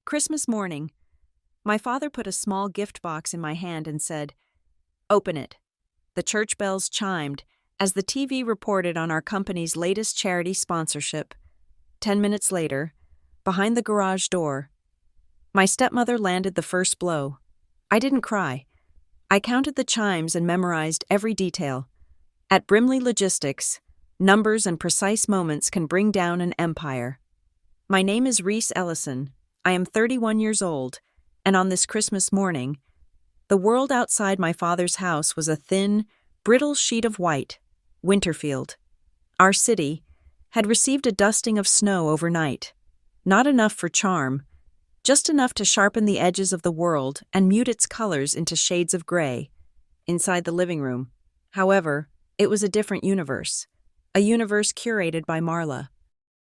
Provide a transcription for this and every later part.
Christmas morning, my father put a small gift box in my hand and said, "Open it." The church bells chimed as the TV reported on our company's latest charity sponsorship. 10 minutes later, behind the garage door, my stepmother landed the first blow. I didn't cry. I counted the chimes and memorized every detail. At Brimley Logistics, numbers and precise moments can bring down an empire. My name is Reese Ellison. I am 31 years old, and on this Christmas morning, the world outside my father's house was a thin, brittle sheet of white, Winterfield. Our city had received a dusting of snow overnight. Not enough for charm, just enough to sharpen the edges of the world and mute its colors into shades of gray. Inside the living room, however, it was a different universe, a universe curated by Marla.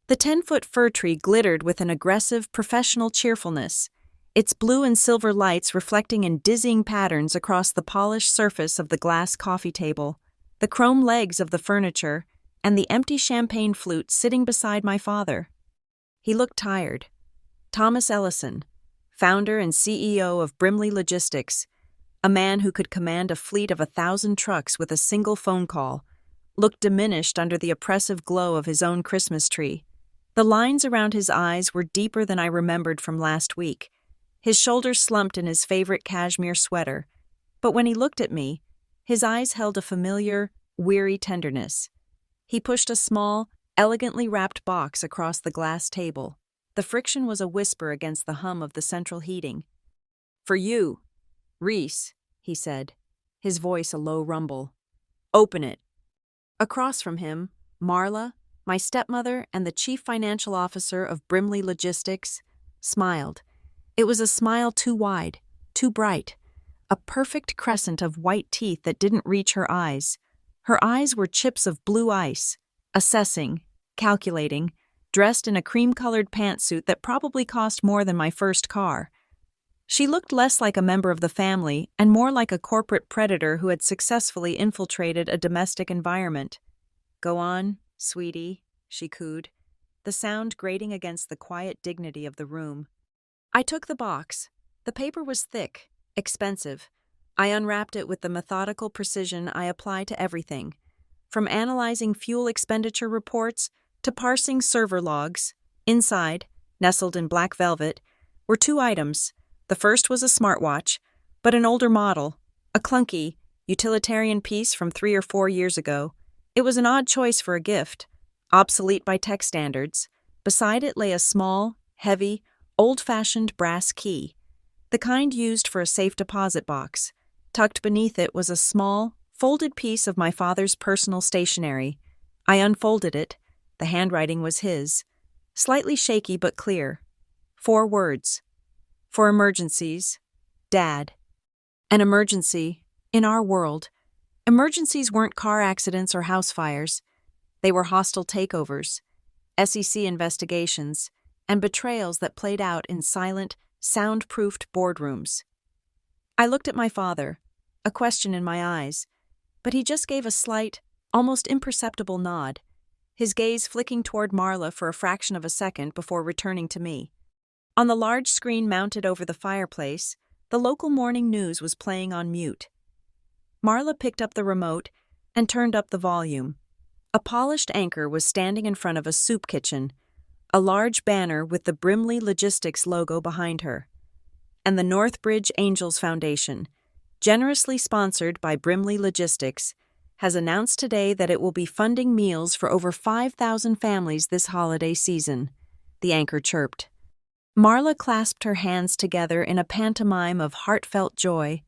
The 10-foot fir tree glittered with an aggressive, professional cheerfulness, its blue and silver lights reflecting in dizzying patterns across the polished surface of the glass coffee table, the chrome legs of the furniture, and the empty champagne flute sitting beside my father. He looked tired. Thomas Ellison, founder and CEO of Brimley Logistics, a man who could command a fleet of 1,000 trucks with a single phone call, looked diminished under the oppressive glow of his own Christmas tree. The lines around his eyes were deeper than I remembered from last week. His shoulders slumped in his favorite cashmere sweater, but when he looked at me, his eyes held a familiar, weary tenderness. He pushed a small, elegantly wrapped box across the glass table. The friction was a whisper against the hum of the central heating. "For you, Reese," he said, his voice a low rumble. "Open it." Across from him, Marla, my stepmother and the chief financial officer of Brimley Logistics, smiled. It was a smile too wide, too bright, a perfect crescent of white teeth that didn't reach her eyes. Her eyes were chips of blue ice, assessing, calculating, dressed in a cream-colored pantsuit that probably cost more than my first car. She looked less like a member of the family and more like a corporate predator who had successfully infiltrated a domestic environment. "Go on, sweetie," she cooed, the sound grating against the quiet dignity of the room. I took the box. The paper was thick, expensive. I unwrapped it with the methodical precision I apply to everything, from analyzing fuel expenditure reports to parsing server logs. Inside, nestled in black velvet, were 2 items. The first was a smartwatch, but an older model, a clunky, utilitarian piece from 3 or 4 years ago. It was an odd choice for a gift, obsolete by tech standards. Beside it lay a small, heavy, old-fashioned brass key, the kind used for a safe deposit box. Tucked beneath it was a small, folded piece of my father's personal stationery. I unfolded it. The handwriting was his, slightly shaky but clear. 4 words. "For emergencies, Dad." An emergency, in our world, emergencies weren't car accidents or house fires. They were hostile takeovers, SEC investigations, and betrayals that played out in silent, soundproofed boardrooms. I looked at my father, a question in my eyes, but he just gave a slight, almost imperceptible nod, his gaze flicking toward Marla for a fraction of a second before returning to me. On the large screen mounted over the fireplace, the local morning news was playing on mute. Marla picked up the remote and turned up the volume. A polished anchor was standing in front of a soup kitchen, a large banner with the Brimley Logistics logo behind her. And the Northbridge Angels Foundation, generously sponsored by Brimley Logistics, has announced today that it will be funding meals for over 5,000 families this holiday season, the anchor chirped. Marla clasped her hands together in a pantomime of heartfelt joy.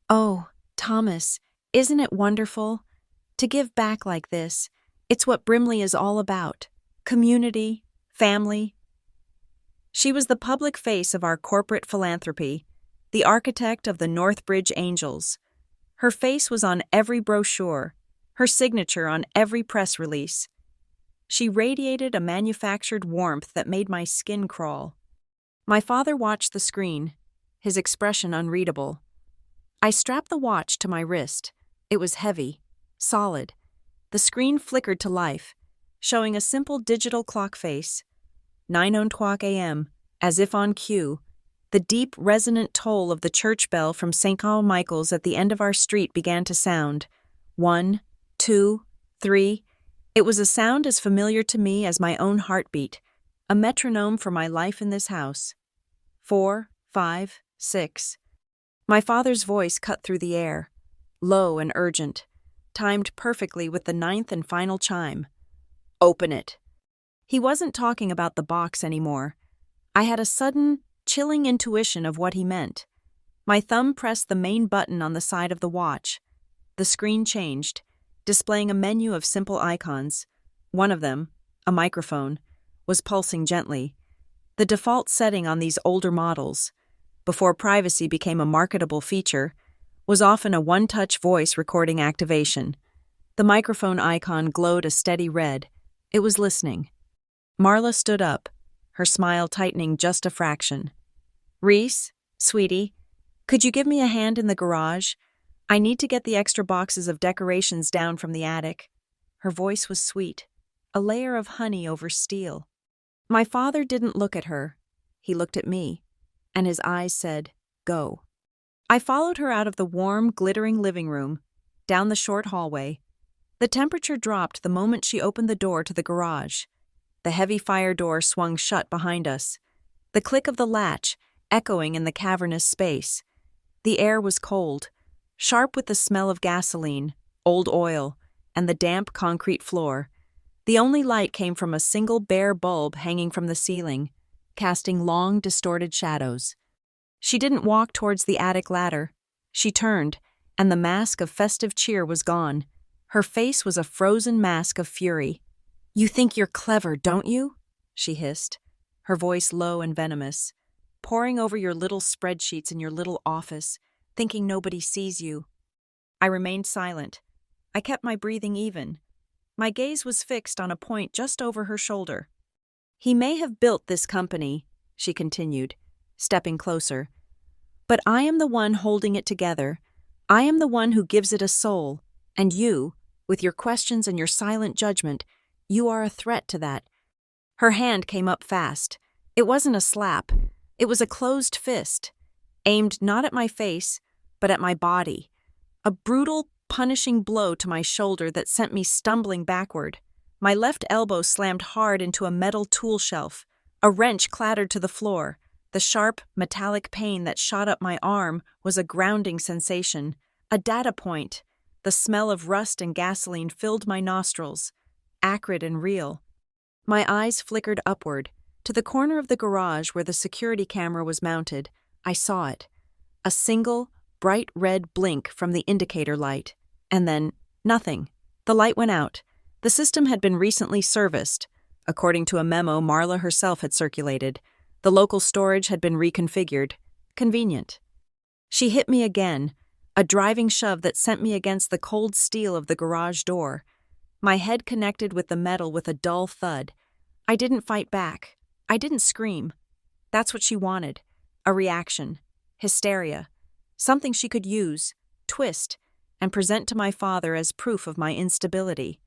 "Oh, Thomas, isn't it wonderful? To give back like this, it's what Brimley is all about. Community, family." She was the public face of our corporate philanthropy, the architect of the Northbridge Angels. Her face was on every brochure, her signature on every press release. She radiated a manufactured warmth that made my skin crawl. My father watched the screen, his expression unreadable. I strapped the watch to my wrist. It was heavy, solid. The screen flickered to life, showing a simple digital clock face. 9:00 a.m., As if on cue, the deep, resonant toll of the church bell from St. Michael's at the end of our street began to sound. 1, 2, 3. It was a sound as familiar to me as my own heartbeat, a metronome for my life in this house. 4, 5, 6. My father's voice cut through the air, low and urgent, timed perfectly with the 9th and final chime. Open it. He wasn't talking about the box anymore. I had a sudden, chilling intuition of what he meant. My thumb pressed the main button on the side of the watch. The screen changed, displaying a menu of simple icons. One of them, a microphone, was pulsing gently. The default setting on these older models, before privacy became a marketable feature, was often a one-touch voice recording activation. The microphone icon glowed a steady red. It was listening. Marla stood up, her smile tightening just a fraction. Reese, sweetie, could you give me a hand in the garage? I need to get the extra boxes of decorations down from the attic. Her voice was sweet, a layer of honey over steel. My father didn't look at her. He looked at me, and his eyes said, "Go." I followed her out of the warm, glittering living room, down the short hallway. The temperature dropped the moment she opened the door to the garage. The heavy fire door swung shut behind us, the click of the latch echoing in the cavernous space. The air was cold, sharp with the smell of gasoline, old oil, and the damp concrete floor. The only light came from a single bare bulb hanging from the ceiling, casting long, distorted shadows. She didn't walk towards the attic ladder. She turned, and the mask of festive cheer was gone. Her face was a frozen mask of fury. "You think you're clever, don't you?" she hissed, her voice low and venomous. "Poring over your little spreadsheets in your little office, thinking nobody sees you." I remained silent. I kept my breathing even. My gaze was fixed on a point just over her shoulder. "He may have built this company," she continued, stepping closer, "but I am the one holding it together. I am the one who gives it a soul, and you, with your questions and your silent judgment, you are a threat to that." Her hand came up fast. It wasn't a slap. It was a closed fist, aimed not at my face, but at my body. A brutal, punishing blow to my shoulder that sent me stumbling backward. My left elbow slammed hard into a metal tool shelf. A wrench clattered to the floor. The sharp, metallic pain that shot up my arm was a grounding sensation, a data point. The smell of rust and gasoline filled my nostrils, acrid and real. My eyes flickered upward, to the corner of the garage where the security camera was mounted. I saw it. A single, bright red blink from the indicator light. And then, nothing. The light went out. The system had been recently serviced. According to a memo Marla herself had circulated, the local storage had been reconfigured. Convenient. She hit me again, a driving shove that sent me against the cold steel of the garage door. My head connected with the metal with a dull thud. I didn't fight back. I didn't scream. That's what she wanted. A reaction. Hysteria. Something she could use, twist, and present to my father as proof of my instability.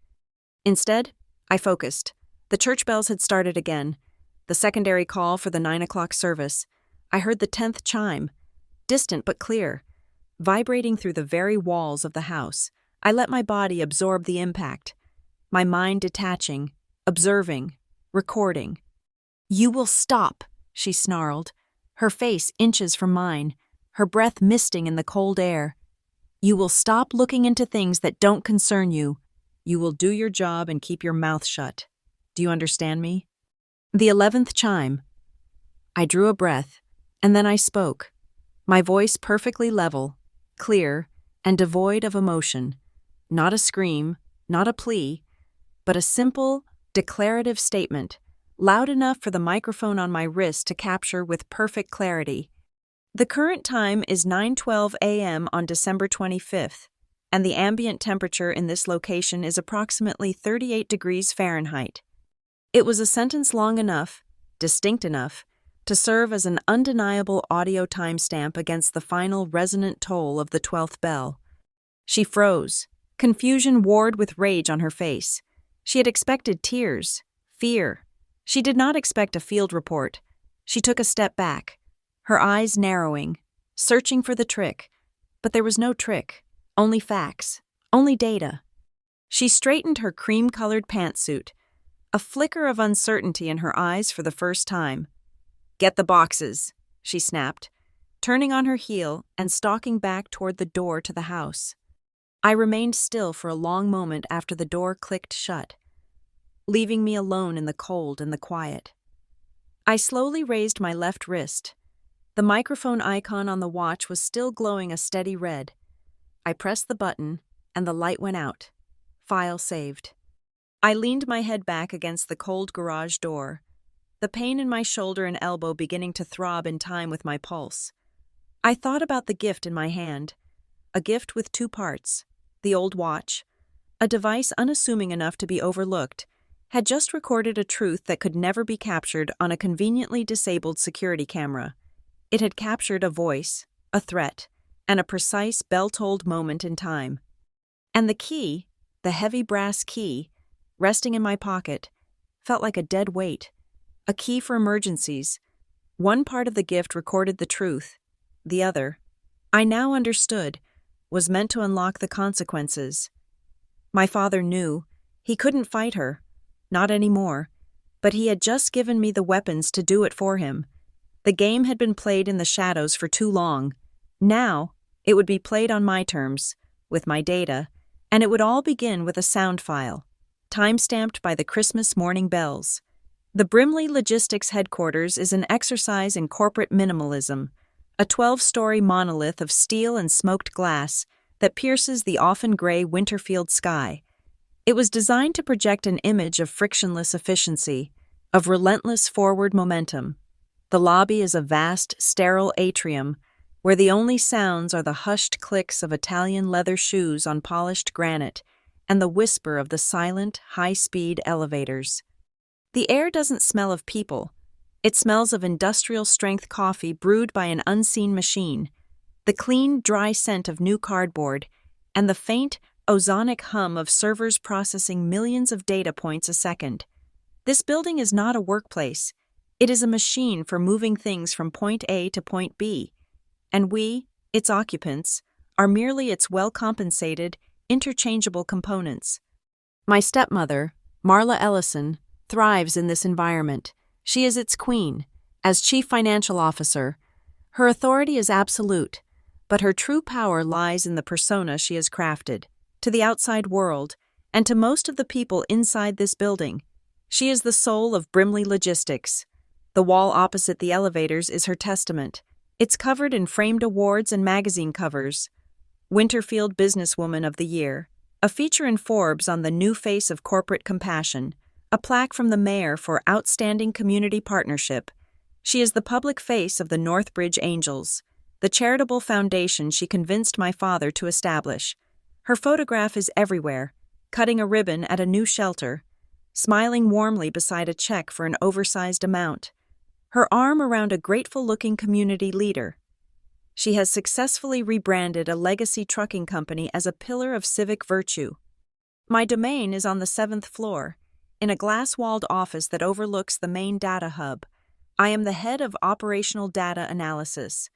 Instead, I focused. The church bells had started again. The secondary call for the 9 o'clock service. I heard the 10th chime, distant but clear, vibrating through the very walls of the house. I let my body absorb the impact, my mind detaching, observing, recording. "You will stop," she snarled, her face inches from mine, her breath misting in the cold air. "You will stop looking into things that don't concern you. You will do your job and keep your mouth shut. Do you understand me?" The 11th chime. I drew a breath, and then I spoke, my voice perfectly level, clear, and devoid of emotion. Not a scream, not a plea, but a simple, declarative statement, loud enough for the microphone on my wrist to capture with perfect clarity. The current time is 9:12 a.m. on December 25th, and the ambient temperature in this location is approximately 38 degrees Fahrenheit. It was a sentence long enough, distinct enough, to serve as an undeniable audio timestamp against the final resonant toll of the 12th bell. She froze, confusion warred with rage on her face. She had expected tears, fear. She did not expect a field report, She took a step back, her eyes narrowing, searching for the trick. But there was no trick, only facts, only data. She straightened her cream-colored pantsuit, a flicker of uncertainty in her eyes for the first time. "Get the boxes," she snapped, turning on her heel and stalking back toward the door to the house. I remained still for a long moment after the door clicked shut, leaving me alone in the cold and the quiet. I slowly raised my left wrist. The microphone icon on the watch was still glowing a steady red. I pressed the button, and the light went out. File saved. I leaned my head back against the cold garage door, the pain in my shoulder and elbow beginning to throb in time with my pulse. I thought about the gift in my hand, a gift with two parts. The old watch, a device unassuming enough to be overlooked, had just recorded a truth that could never be captured on a conveniently disabled security camera. It had captured a voice, a threat, and a precise bell-tolled moment in time. And the key, the heavy brass key, resting in my pocket, felt like a dead weight, a key for emergencies. One part of the gift recorded the truth. The other, I now understood, was meant to unlock the consequences. My father knew. He couldn't fight her. Not anymore. But he had just given me the weapons to do it for him. The game had been played in the shadows for too long. Now, it would be played on my terms, with my data, and it would all begin with a sound file, time-stamped by the Christmas morning bells. The Brimley Logistics headquarters is an exercise in corporate minimalism, a 12-story monolith of steel and smoked glass that pierces the often gray Winterfield sky. It was designed to project an image of frictionless efficiency, of relentless forward momentum. The lobby is a vast, sterile atrium where the only sounds are the hushed clicks of Italian leather shoes on polished granite and the whisper of the silent, high-speed elevators. The air doesn't smell of people. It smells of industrial-strength coffee brewed by an unseen machine, the clean, dry scent of new cardboard, and the faint, ozonic hum of servers processing millions of data points a second. This building is not a workplace. It is a machine for moving things from point A to point B, and we, its occupants, are merely its well-compensated, interchangeable components. My stepmother, Marla Ellison, thrives in this environment. She is its queen. As chief financial officer, her authority is absolute, but her true power lies in the persona she has crafted. To the outside world, and to most of the people inside this building, she is the soul of Brimley Logistics. The wall opposite the elevators is her testament. It's covered in framed awards and magazine covers. Winterfield Businesswoman of the Year, a feature in Forbes on the new face of corporate compassion, a plaque from the mayor for outstanding community partnership. She is the public face of the Northbridge Angels, the charitable foundation she convinced my father to establish. Her photograph is everywhere, cutting a ribbon at a new shelter, smiling warmly beside a check for an oversized amount, her arm around a grateful-looking community leader. She has successfully rebranded a legacy trucking company as a pillar of civic virtue. My domain is on the 7th floor, in a glass-walled office that overlooks the main data hub. I am the head of operational data analysis.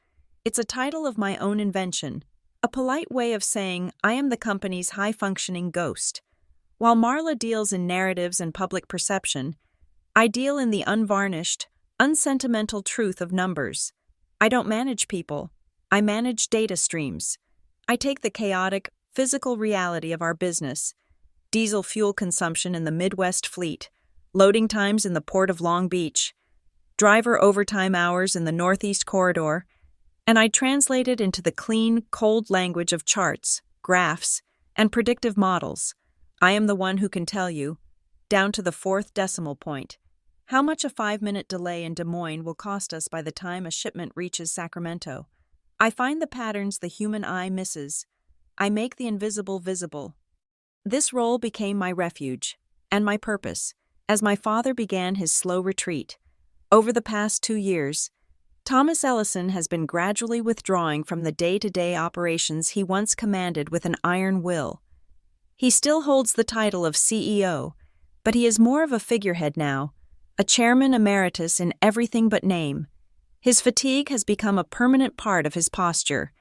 It's a title of my own invention, a polite way of saying I am the company's high-functioning ghost. While Marla deals in narratives and public perception, I deal in the unvarnished, unsentimental truth of numbers. I don't manage people. I manage data streams. I take the chaotic, physical reality of our business, diesel fuel consumption in the Midwest fleet, loading times in the Port of Long Beach, driver overtime hours in the Northeast Corridor, and I translate it into the clean, cold language of charts, graphs, and predictive models. I am the one who can tell you, down to the 4th decimal point, how much a 5-minute delay in Des Moines will cost us by the time a shipment reaches Sacramento. I find the patterns the human eye misses. I make the invisible visible. This role became my refuge, and my purpose, as my father began his slow retreat. Over the past 2 years, Thomas Ellison has been gradually withdrawing from the day-to-day operations he once commanded with an iron will. He still holds the title of CEO, but he is more of a figurehead now, a chairman emeritus in everything but name. His fatigue has become a permanent part of his posture.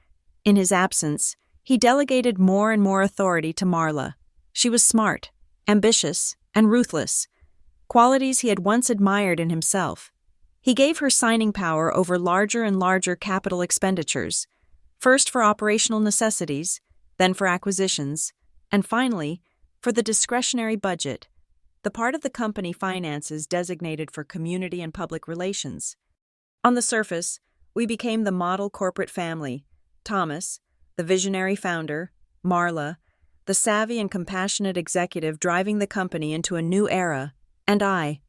In his absence, he delegated more and more authority to Marla. She was smart, ambitious, and ruthless, qualities he had once admired in himself. He gave her signing power over larger and larger capital expenditures, first for operational necessities, then for acquisitions, and finally, for the discretionary budget, the part of the company finances designated for community and public relations. On the surface, we became the model corporate family: Thomas, the visionary founder; Marla, the savvy and compassionate executive driving the company into a new era; and I,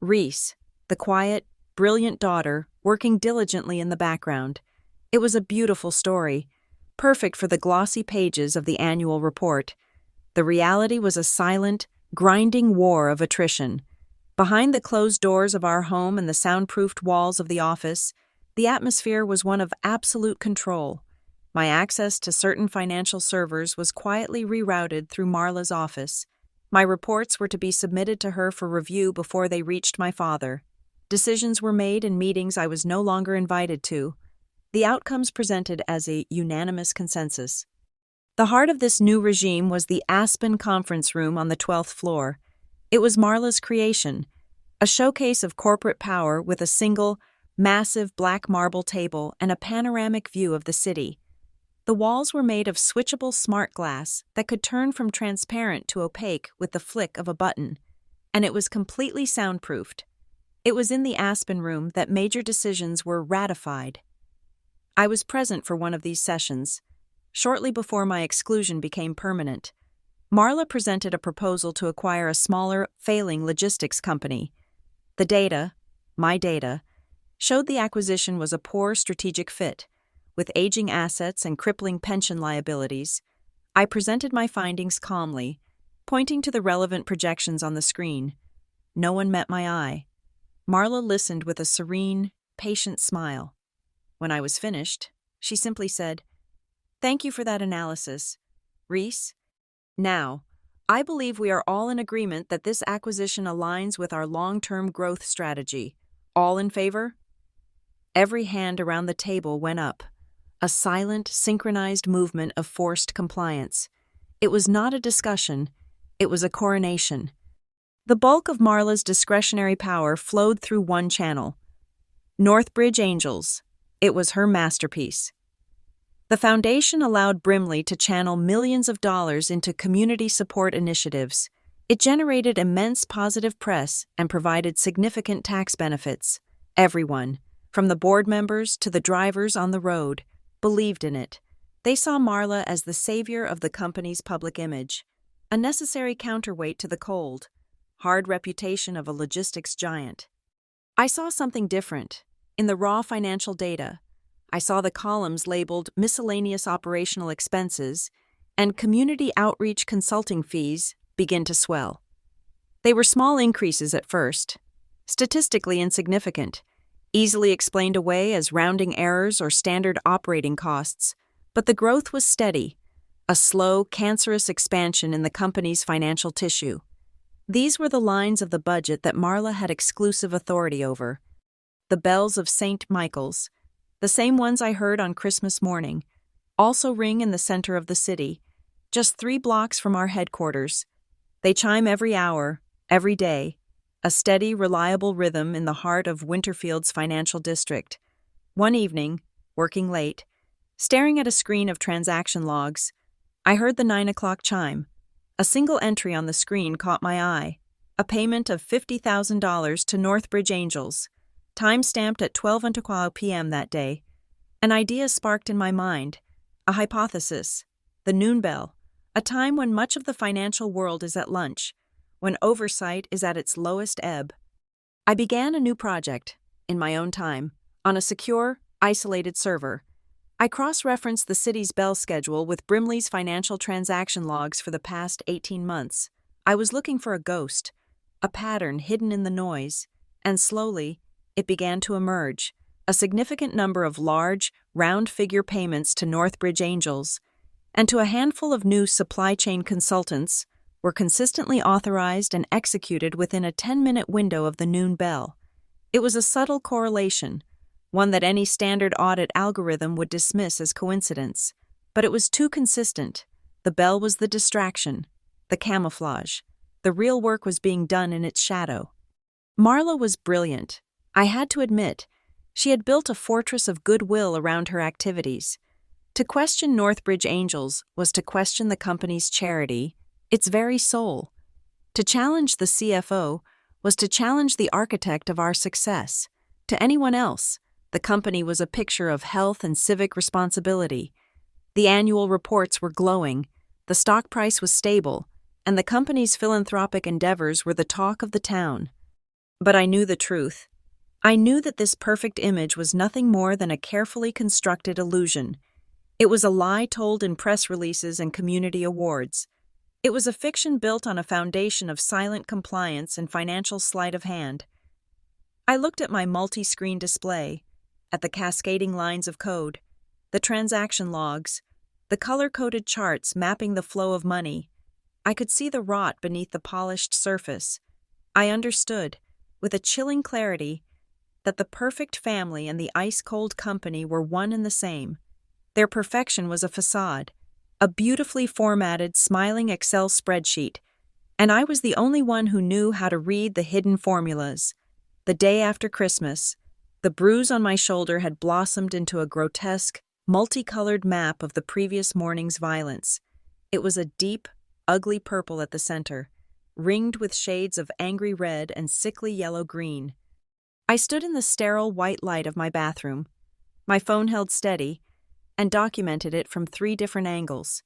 Reese, the quiet, brilliant daughter working diligently in the background. It was a beautiful story, perfect for the glossy pages of the annual report. The reality was a silent, grinding war of attrition. Behind the closed doors of our home and the soundproofed walls of the office, the atmosphere was one of absolute control. My access to certain financial servers was quietly rerouted through Marla's office. My reports were to be submitted to her for review before they reached my father. Decisions were made in meetings I was no longer invited to, the outcomes presented as a unanimous consensus. The heart of this new regime was the Aspen Conference Room on the 12th floor. It was Marla's creation, a showcase of corporate power with a single, massive black marble table and a panoramic view of the city. The walls were made of switchable smart glass that could turn from transparent to opaque with the flick of a button, and it was completely soundproofed. It was in the Aspen Room that major decisions were ratified. I was present for one of these sessions. Shortly before my exclusion became permanent, Marla presented a proposal to acquire a smaller, failing logistics company. The data, my data, showed the acquisition was a poor strategic fit. With aging assets and crippling pension liabilities, I presented my findings calmly, pointing to the relevant projections on the screen. No one met my eye. Marla listened with a serene, patient smile. When I was finished, she simply said, "Thank you for that analysis, Reese. Now, I believe we are all in agreement that this acquisition aligns with our long-term growth strategy. All in favor?" Every hand around the table went up, a silent, synchronized movement of forced compliance. It was not a discussion, it was a coronation. The bulk of Marla's discretionary power flowed through one channel: Northbridge Angels. It was her masterpiece. The foundation allowed Brimley to channel millions of dollars into community support initiatives. It generated immense positive press and provided significant tax benefits. Everyone, from the board members to the drivers on the road, believed in it. They saw Marla as the savior of the company's public image, a necessary counterweight to the cold, hard reputation of a logistics giant. I saw something different. In the raw financial data, I saw the columns labeled miscellaneous operational expenses and community outreach consulting fees begin to swell. They were small increases at first, statistically insignificant, easily explained away as rounding errors or standard operating costs, but the growth was steady, a slow, cancerous expansion in the company's financial tissue. These were the lines of the budget that Marla had exclusive authority over. The bells of St. Michael's, the same ones I heard on Christmas morning, also ring in the center of the city, just 3 blocks from our headquarters. They chime every hour, every day, a steady, reliable rhythm in the heart of Winterfield's financial district. One evening, working late, staring at a screen of transaction logs, I heard the 9 o'clock chime. A single entry on the screen caught my eye: a payment of $50,000 to Northbridge Angels, time-stamped at 12:15 p.m. that day. An idea sparked in my mind, a hypothesis: the noon bell, a time when much of the financial world is at lunch, when oversight is at its lowest ebb. I began a new project, in my own time, on a secure, isolated server. I cross-referenced the city's bell schedule with Brimley's financial transaction logs for the past 18 months. I was looking for a ghost, a pattern hidden in the noise, and slowly, it began to emerge: a significant number of large, round-figure payments to Northbridge Angels, and to a handful of new supply chain consultants, were consistently authorized and executed within a 10-minute window of the noon bell. It was a subtle correlation, one that any standard audit algorithm would dismiss as coincidence. But it was too consistent. The bell was the distraction, the camouflage. The real work was being done in its shadow. Marla was brilliant. I had to admit, she had built a fortress of goodwill around her activities. To question Northbridge Angels was to question the company's charity, its very soul. To challenge the CFO was to challenge the architect of our success. To anyone else, the company was a picture of health and civic responsibility. The annual reports were glowing, the stock price was stable, and the company's philanthropic endeavors were the talk of the town. But I knew the truth. I knew that this perfect image was nothing more than a carefully constructed illusion. It was a lie told in press releases and community awards. It was a fiction built on a foundation of silent compliance and financial sleight of hand. I looked at my multi-screen display, at the cascading lines of code, the transaction logs, the color-coded charts mapping the flow of money. I could see the rot beneath the polished surface. I understood, with a chilling clarity, that the perfect family and the ice-cold company were one and the same. Their perfection was a facade, a beautifully formatted, smiling Excel spreadsheet, and I was the only one who knew how to read the hidden formulas. The day after Christmas, the bruise on my shoulder had blossomed into a grotesque, multicolored map of the previous morning's violence. It was a deep, ugly purple at the center, ringed with shades of angry red and sickly yellow-green. I stood in the sterile white light of my bathroom, my phone held steady, and documented it from 3 different angles.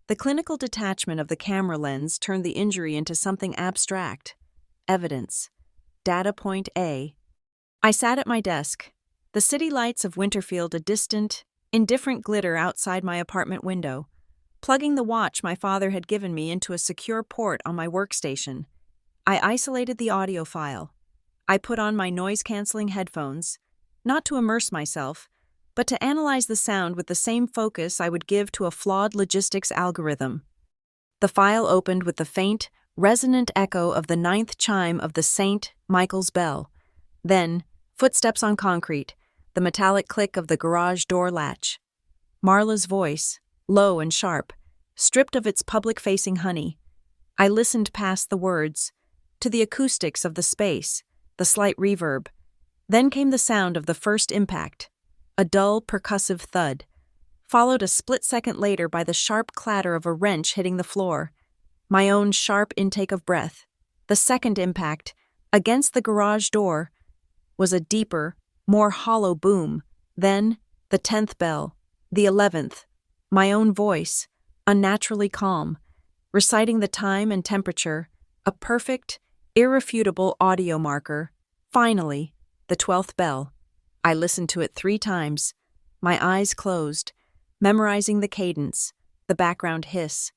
The clinical detachment of the camera lens turned the injury into something abstract. Evidence. Data point A. I sat at my desk, the city lights of Winterfield a distant, indifferent glitter outside my apartment window, plugging the watch my father had given me into a secure port on my workstation. I isolated the audio file. I put on my noise-canceling headphones, not to immerse myself, but to analyze the sound with the same focus I would give to a flawed logistics algorithm. The file opened with the faint, resonant echo of the 9th chime of the St. Michael's bell. Then, footsteps on concrete, the metallic click of the garage door latch. Marla's voice, low and sharp, stripped of its public-facing honey. I listened past the words, to the acoustics of the space, the slight reverb. Then came the sound of the first impact, a dull, percussive thud, followed a split second later by the sharp clatter of a wrench hitting the floor. My own sharp intake of breath. The second impact, against the garage door, was a deeper, more hollow boom. Then, the 10th bell, the 11th, my own voice, unnaturally calm, reciting the time and temperature, a perfect, irrefutable audio marker. Finally, the 12th bell. I listened to it 3 times, my eyes closed, memorizing the cadence, the background hiss,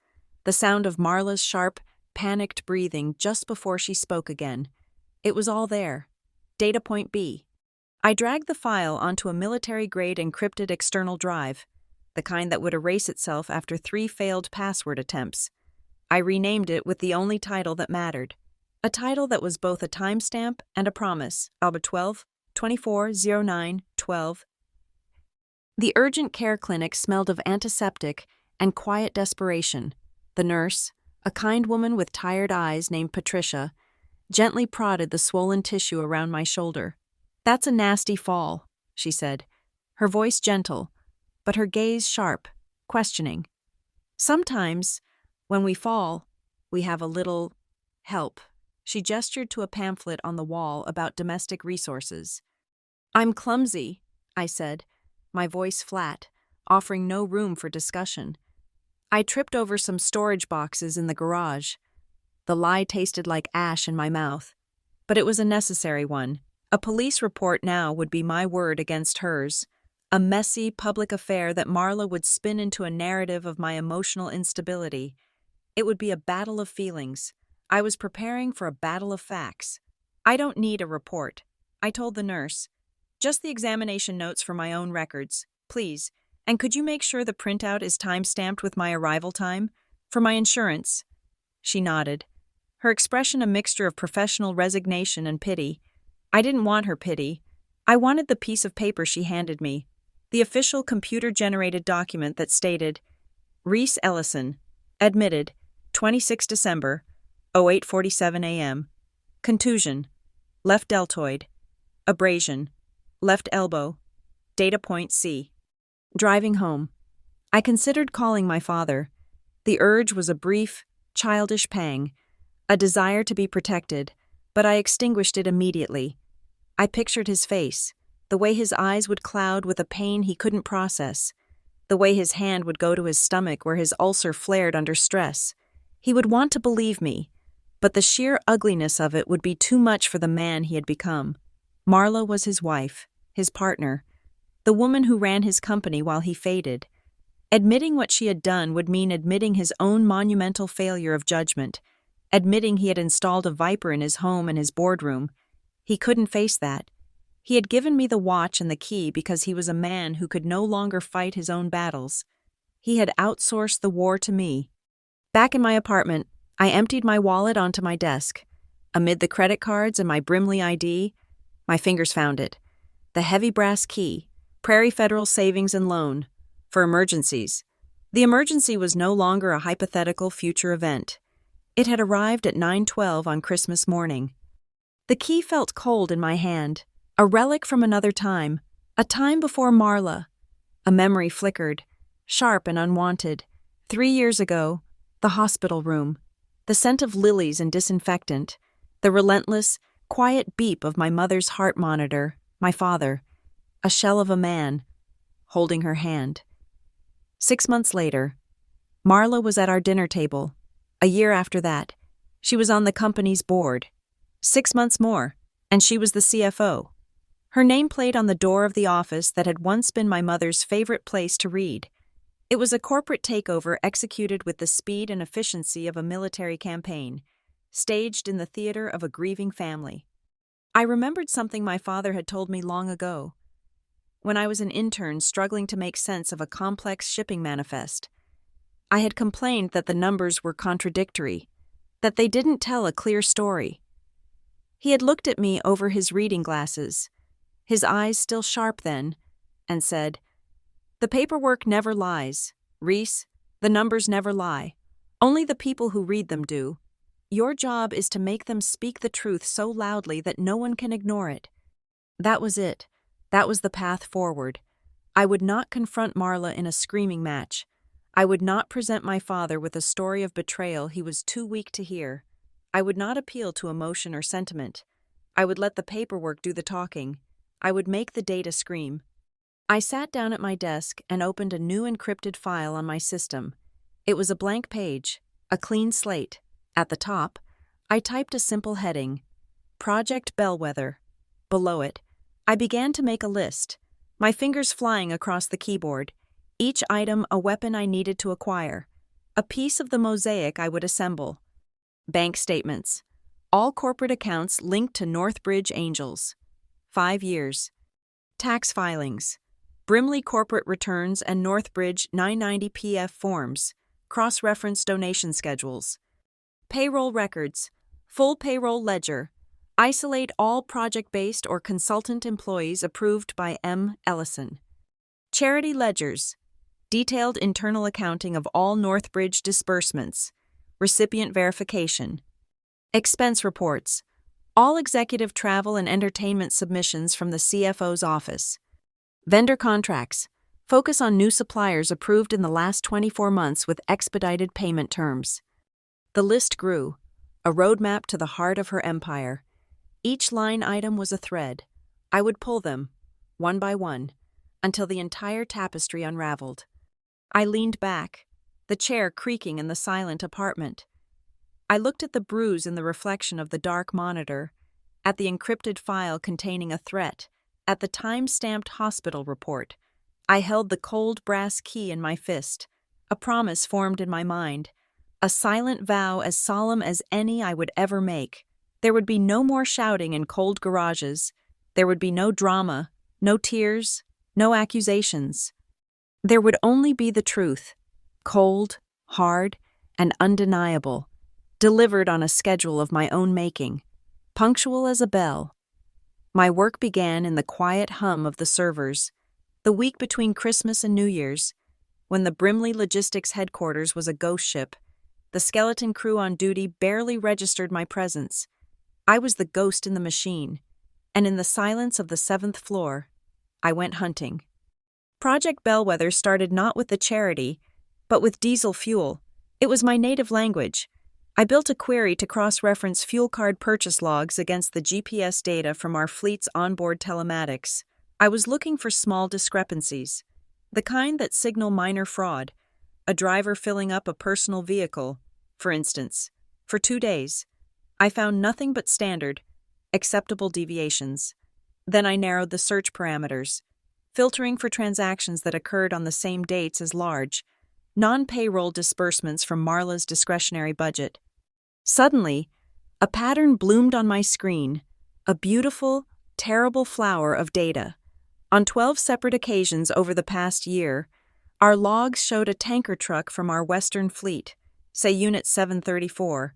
the sound of Marla's sharp, panicked breathing just before she spoke again. It was all there. Data point B. I dragged the file onto a military-grade encrypted external drive, the kind that would erase itself after 3 failed password attempts. I renamed it with the only title that mattered, a title that was both a timestamp and a promise, Alba 12, 24/09/12. The urgent care clinic smelled of antiseptic and quiet desperation. The nurse, a kind woman with tired eyes named Patricia, gently prodded the swollen tissue around my shoulder. "That's a nasty fall," she said, her voice gentle, but her gaze sharp, questioning. "Sometimes, when we fall, we have a little help." She gestured to a pamphlet on the wall about domestic resources. "I'm clumsy," I said, my voice flat, offering no room for discussion. I tripped over some storage boxes in the garage. The lie tasted like ash in my mouth, but it was a necessary one. A police report now would be my word against hers, a messy public affair that Marla would spin into a narrative of my emotional instability. It would be a battle of feelings. I was preparing for a battle of facts. "I don't need a report," I told the nurse. "Just the examination notes for my own records, please. And could you make sure the printout is time-stamped with my arrival time? For my insurance." She nodded, her expression a mixture of professional resignation and pity. I didn't want her pity. I wanted the piece of paper she handed me, the official computer-generated document that stated, Reese Ellison, admitted, 26 December, 08:47 a.m. Contusion, left deltoid, abrasion, left elbow, data point C. Driving home, I considered calling my father. The urge was a brief, childish pang, a desire to be protected, but I extinguished it immediately. I pictured his face, the way his eyes would cloud with a pain he couldn't process, the way his hand would go to his stomach where his ulcer flared under stress. He would want to believe me, but the sheer ugliness of it would be too much for the man he had become. Marla was his wife, his partner, the woman who ran his company while he faded. Admitting what she had done would mean admitting his own monumental failure of judgment, admitting he had installed a viper in his home and his boardroom. He couldn't face that. He had given me the watch and the key because he was a man who could no longer fight his own battles. He had outsourced the war to me. Back in my apartment, I emptied my wallet onto my desk. Amid the credit cards and my Brimley ID, my fingers found it. The heavy brass key, Prairie Federal Savings and Loan, for emergencies. The emergency was no longer a hypothetical future event. It had arrived at 9:12 on Christmas morning. The key felt cold in my hand, a relic from another time, a time before Marla. A memory flickered, sharp and unwanted. 3 years ago, the hospital room, the scent of lilies and disinfectant, the relentless, quiet beep of my mother's heart monitor, my father, a shell of a man, holding her hand. 6 months later, Marla was at our dinner table. A year after that, she was on the company's board. 6 months more, and she was the CFO. Her nameplate on the door of the office that had once been my mother's favorite place to read. It was a corporate takeover executed with the speed and efficiency of a military campaign, staged in the theater of a grieving family. I remembered something my father had told me long ago, when I was an intern struggling to make sense of a complex shipping manifest. I had complained that the numbers were contradictory, that they didn't tell a clear story. He had looked at me over his reading glasses, his eyes still sharp then, and said, "The paperwork never lies, Reese. The numbers never lie. Only the people who read them do. Your job is to make them speak the truth so loudly that no one can ignore it." That was it. That was the path forward. I would not confront Marla in a screaming match. I would not present my father with a story of betrayal he was too weak to hear. I would not appeal to emotion or sentiment. I would let the paperwork do the talking. I would make the data scream. I sat down at my desk and opened a new encrypted file on my system. It was a blank page, a clean slate. At the top, I typed a simple heading, Project Bellwether. Below it, I began to make a list, my fingers flying across the keyboard, each item a weapon I needed to acquire, a piece of the mosaic I would assemble. Bank statements. All corporate accounts linked to Northbridge Angels. 5 years. Tax filings. Brimley corporate returns and Northbridge 990 PF forms. Cross-reference donation schedules. Payroll records. Full payroll ledger. Isolate all project-based or consultant employees approved by M. Ellison. Charity ledgers. Detailed internal accounting of all Northbridge disbursements. Recipient verification. Expense reports. All executive travel and entertainment submissions from the CFO's office. Vendor contracts. Focus on new suppliers approved in the last 24 months with expedited payment terms. The list grew, a roadmap to the heart of her empire. Each line item was a thread. I would pull them, one by one, until the entire tapestry unraveled. I leaned back, the chair creaking in the silent apartment. I looked at the bruise in the reflection of the dark monitor, at the encrypted file containing a threat, at the time-stamped hospital report. I held the cold brass key in my fist, a promise formed in my mind, a silent vow as solemn as any I would ever make. There would be no more shouting in cold garages. There would be no drama, no tears, no accusations. There would only be the truth, cold, hard, and undeniable. delivered on a schedule of my own making, punctual as a bell. My work began in the quiet hum of the servers, the week between Christmas and New Year's, when the Brimley Logistics headquarters was a ghost ship. The skeleton crew on duty barely registered my presence. I was the ghost in the machine, and in the silence of the 7th floor, I went hunting. Project Bellwether started not with the charity, but with diesel fuel. It was my native language. I built a query to cross-reference fuel card purchase logs against the GPS data from our fleet's onboard telematics. I was looking for small discrepancies, the kind that signal minor fraud. A driver filling up a personal vehicle, for instance. For 2 days, I found nothing but standard, acceptable deviations. Then I narrowed the search parameters, filtering for transactions that occurred on the same dates as large, non-payroll disbursements from Marla's discretionary budget. Suddenly, a pattern bloomed on my screen, a beautiful, terrible flower of data. On 12 separate occasions over the past year, our logs showed a tanker truck from our Western fleet, say Unit 734,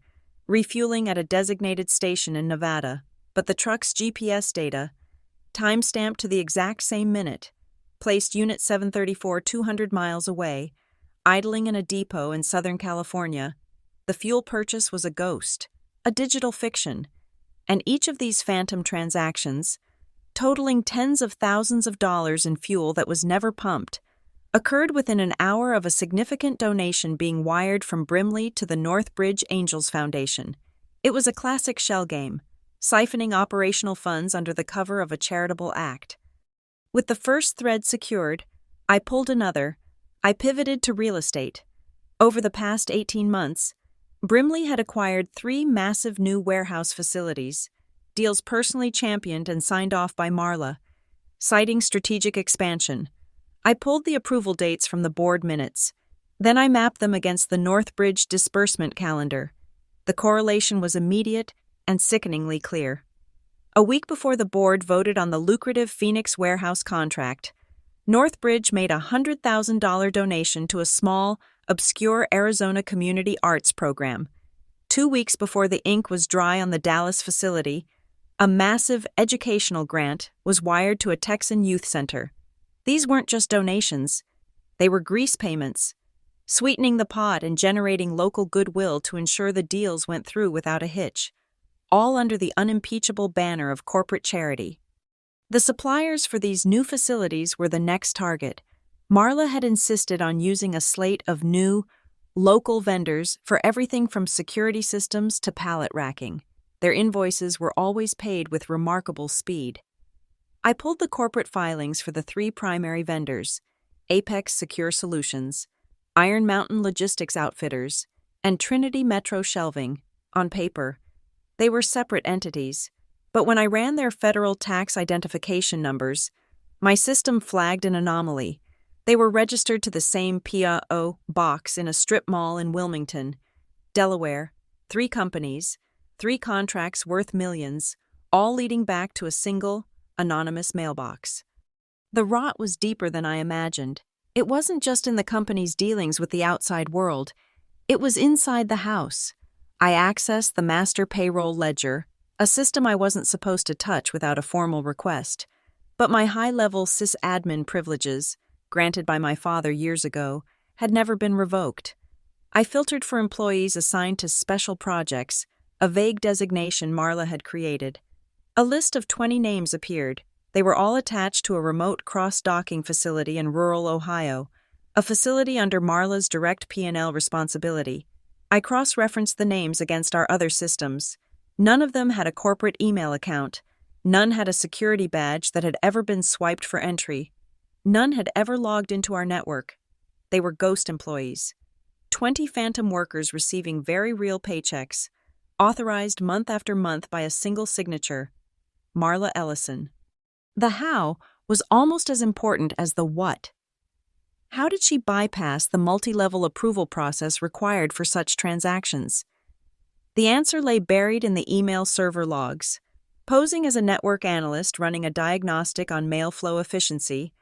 refueling at a designated station in Nevada, but the truck's GPS data, time-stamped to the exact same minute, placed Unit 734 200 miles away, idling in a depot in Southern California. The fuel purchase was a ghost, a digital fiction, and each of these phantom transactions, totaling tens of thousands of dollars in fuel that was never pumped, occurred within an hour of a significant donation being wired from Brimley to the Northbridge Angels Foundation. It was a classic shell game, siphoning operational funds under the cover of a charitable act. With the first thread secured, I pulled another. I pivoted to real estate. Over the past 18 months, Brimley had acquired 3 massive new warehouse facilities, deals personally championed and signed off by Marla, citing strategic expansion. I pulled the approval dates from the board minutes. Then I mapped them against the Northbridge disbursement calendar. The correlation was immediate and sickeningly clear. A week before the board voted on the lucrative Phoenix warehouse contract, Northbridge made a $100,000 donation to a small, obscure Arizona community arts program. 2 weeks before the ink was dry on the Dallas facility, a massive educational grant was wired to a Texan youth center. These weren't just donations, they were grease payments, sweetening the pot and generating local goodwill to ensure the deals went through without a hitch, all under the unimpeachable banner of corporate charity. The suppliers for these new facilities were the next target. Marla had insisted on using a slate of new, local vendors for everything from security systems to pallet racking. Their invoices were always paid with remarkable speed. I pulled the corporate filings for the 3 primary vendors, Apex Secure Solutions, Iron Mountain Logistics Outfitters, and Trinity Metro Shelving. On paper, they were separate entities, but when I ran their federal tax identification numbers, my system flagged an anomaly. They were registered to the same PO box in a strip mall in Wilmington, Delaware. 3 companies, 3 contracts worth millions, all leading back to a single, anonymous mailbox. The rot was deeper than I imagined. It wasn't just in the company's dealings with the outside world. It was inside the house. I accessed the master payroll ledger, a system I wasn't supposed to touch without a formal request. But my high-level sysadmin privileges, granted by my father years ago, had never been revoked. I filtered for employees assigned to special projects, a vague designation Marla had created. A list of 20 names appeared. They were all attached to a remote cross-docking facility in rural Ohio, a facility under Marla's direct P&L responsibility. I cross-referenced the names against our other systems. None of them had a corporate email account. None had a security badge that had ever been swiped for entry. None had ever logged into our network. They were ghost employees. 20 phantom workers receiving very real paychecks, authorized month after month by a single signature, Marla Ellison. The how was almost as important as the what. How did she bypass the multi-level approval process required for such transactions? The answer lay buried in the email server logs. Posing as a network analyst running a diagnostic on mail flow efficiency,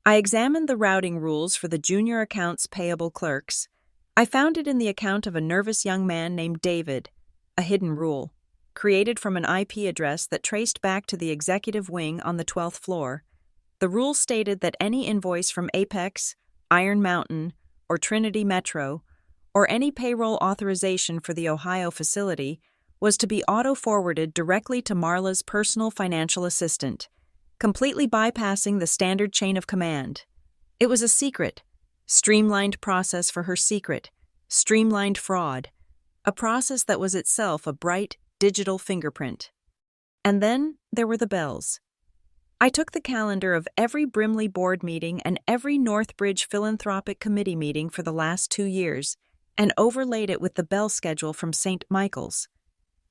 I examined the routing rules for the junior accounts payable clerks. I found it in the account of a nervous young man named David, a hidden rule, created from an IP address that traced back to the executive wing on the 12th floor. The rule stated that any invoice from Apex, Iron Mountain, or Trinity Metro, or any payroll authorization for the Ohio facility, was to be auto-forwarded directly to Marla's personal financial assistant, completely bypassing the standard chain of command. It was a secret, streamlined process for her secret, streamlined fraud, a process that was itself a bright, digital fingerprint. And then there were the bells. I took the calendar of every Brimley board meeting and every Northbridge Philanthropic Committee meeting for the last 2 years and overlaid it with the bell schedule from St. Michael's.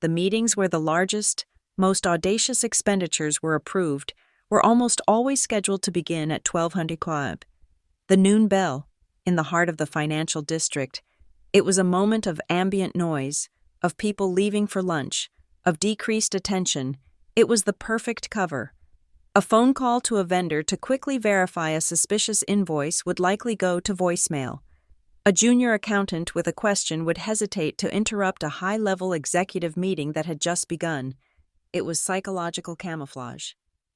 The meetings where the largest, most audacious expenditures were approved were almost always scheduled to begin at 1200 Club. The noon bell, in the heart of the financial district, it was a moment of ambient noise, of people leaving for lunch, of decreased attention. It was the perfect cover. A phone call to a vendor to quickly verify a suspicious invoice would likely go to voicemail. A junior accountant with a question would hesitate to interrupt a high-level executive meeting that had just begun. It was psychological camouflage,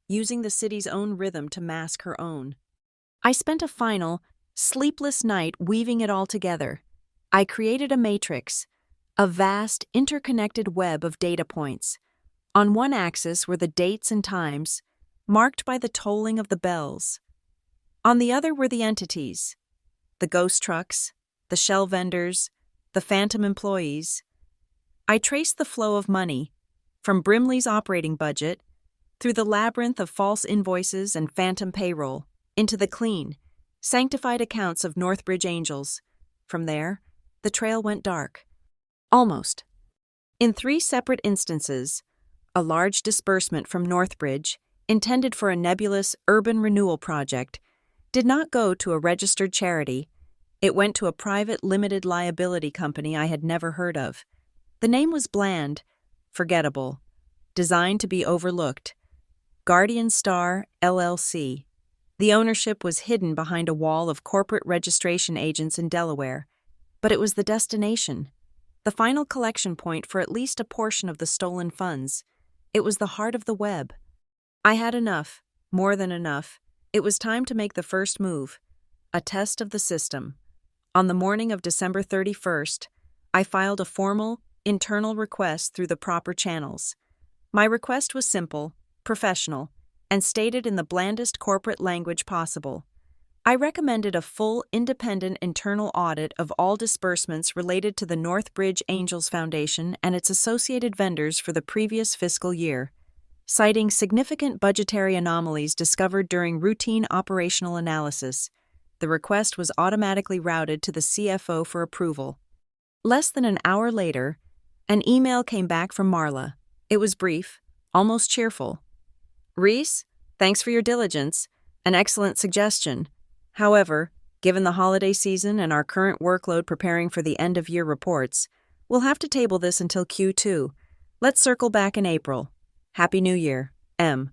using the city's own rhythm to mask her own. I spent a final, sleepless night weaving it all together. I created a matrix, a vast, interconnected web of data points. On one axis were the dates and times, marked by the tolling of the bells. On the other were the entities, the ghost trucks, the shell vendors, the phantom employees. I traced the flow of money, from Brimley's operating budget, through the labyrinth of false invoices and phantom payroll, into the clean, sanctified accounts of Northbridge Angels. From there, the trail went dark. Almost. In 3 separate instances, a large disbursement from Northbridge, intended for a nebulous urban renewal project, did not go to a registered charity. It went to a private limited liability company I had never heard of. The name was bland, forgettable, designed to be overlooked. Guardian Star, LLC. The ownership was hidden behind a wall of corporate registration agents in Delaware, but it was the destination, the final collection point for at least a portion of the stolen funds. It was the heart of the web. I had enough, more than enough. It was time to make the first move, a test of the system. On the morning of December 31st, I filed a formal, internal request through the proper channels. My request was simple, professional, and stated in the blandest corporate language possible. I recommended a full, independent internal audit of all disbursements related to the Northbridge Angels Foundation and its associated vendors for the previous fiscal year, citing significant budgetary anomalies discovered during routine operational analysis. The request was automatically routed to the CFO for approval. Less than an hour later, an email came back from Marla. It was brief, almost cheerful. "Reese, thanks for your diligence. An excellent suggestion. However, given the holiday season and our current workload preparing for the end-of-year reports, we'll have to table this until Q2. Let's circle back in April. Happy New Year, M."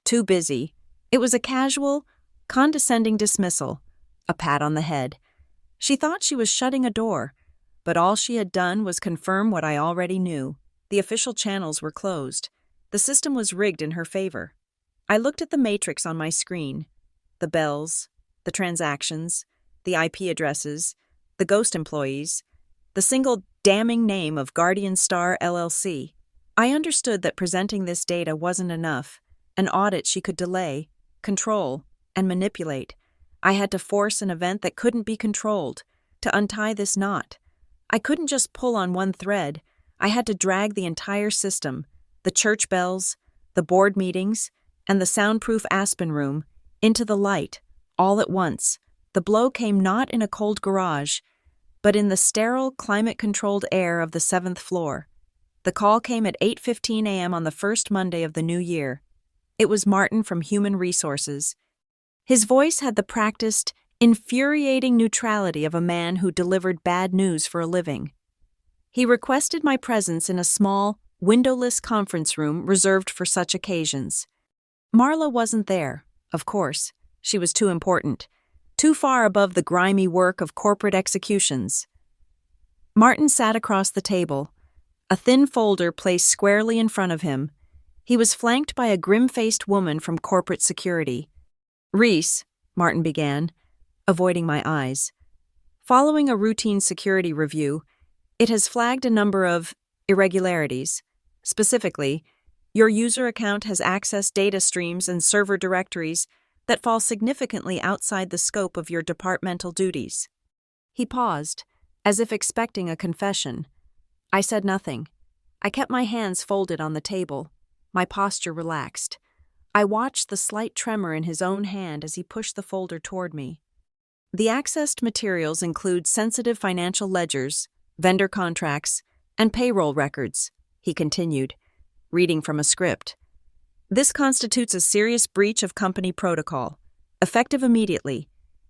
Too busy. It was a casual, condescending dismissal, a pat on the head. She thought she was shutting a door, but all she had done was confirm what I already knew. The official channels were closed. The system was rigged in her favor. I looked at the matrix on my screen. The bells, the transactions, the IP addresses, the ghost employees, the single damning name of Guardian Star LLC. I understood that presenting this data wasn't enough, an audit she could delay, control, and manipulate. I had to force an event that couldn't be controlled, to untie this knot. I couldn't just pull on one thread. I had to drag the entire system, the church bells, the board meetings, and the soundproof Aspen room, into the light, all at once. The blow came not in a cold garage, but in the sterile, climate-controlled air of the 7th floor. The call came at 8:15 a.m. on the first Monday of the new year. It was Martin from Human Resources. His voice had the practiced, infuriating neutrality of a man who delivered bad news for a living. He requested my presence in a small, windowless conference room reserved for such occasions. Marla wasn't there, of course. She was too important, too far above the grimy work of corporate executions. Martin sat across the table, a thin folder placed squarely in front of him. He was flanked by a grim-faced woman from corporate security. "Reese," Martin began, avoiding my eyes. "Following a routine security review, it has flagged a number of irregularities. Specifically, your user account has accessed data streams and server directories that fall significantly outside the scope of your departmental duties." He paused, as if expecting a confession. I said nothing. I kept my hands folded on the table, my posture relaxed. I watched the slight tremor in his own hand as he pushed the folder toward me. "The accessed materials include sensitive financial ledgers, vendor contracts, and payroll records," he continued, reading from a script. "This constitutes a serious breach of company protocol. Effective immediately.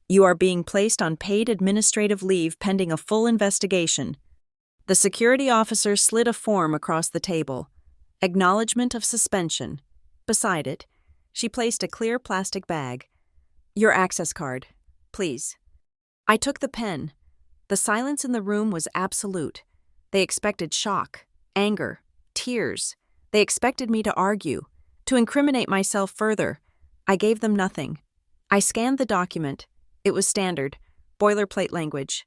You are being placed on paid administrative leave pending a full investigation." The security officer slid a form across the table. Acknowledgement of suspension. Beside it, she placed a clear plastic bag. "Your access card, please." I took the pen. The silence in the room was absolute. They expected shock, anger, tears. They expected me to argue, to incriminate myself further. I gave them nothing. I scanned the document. It was standard, boilerplate language.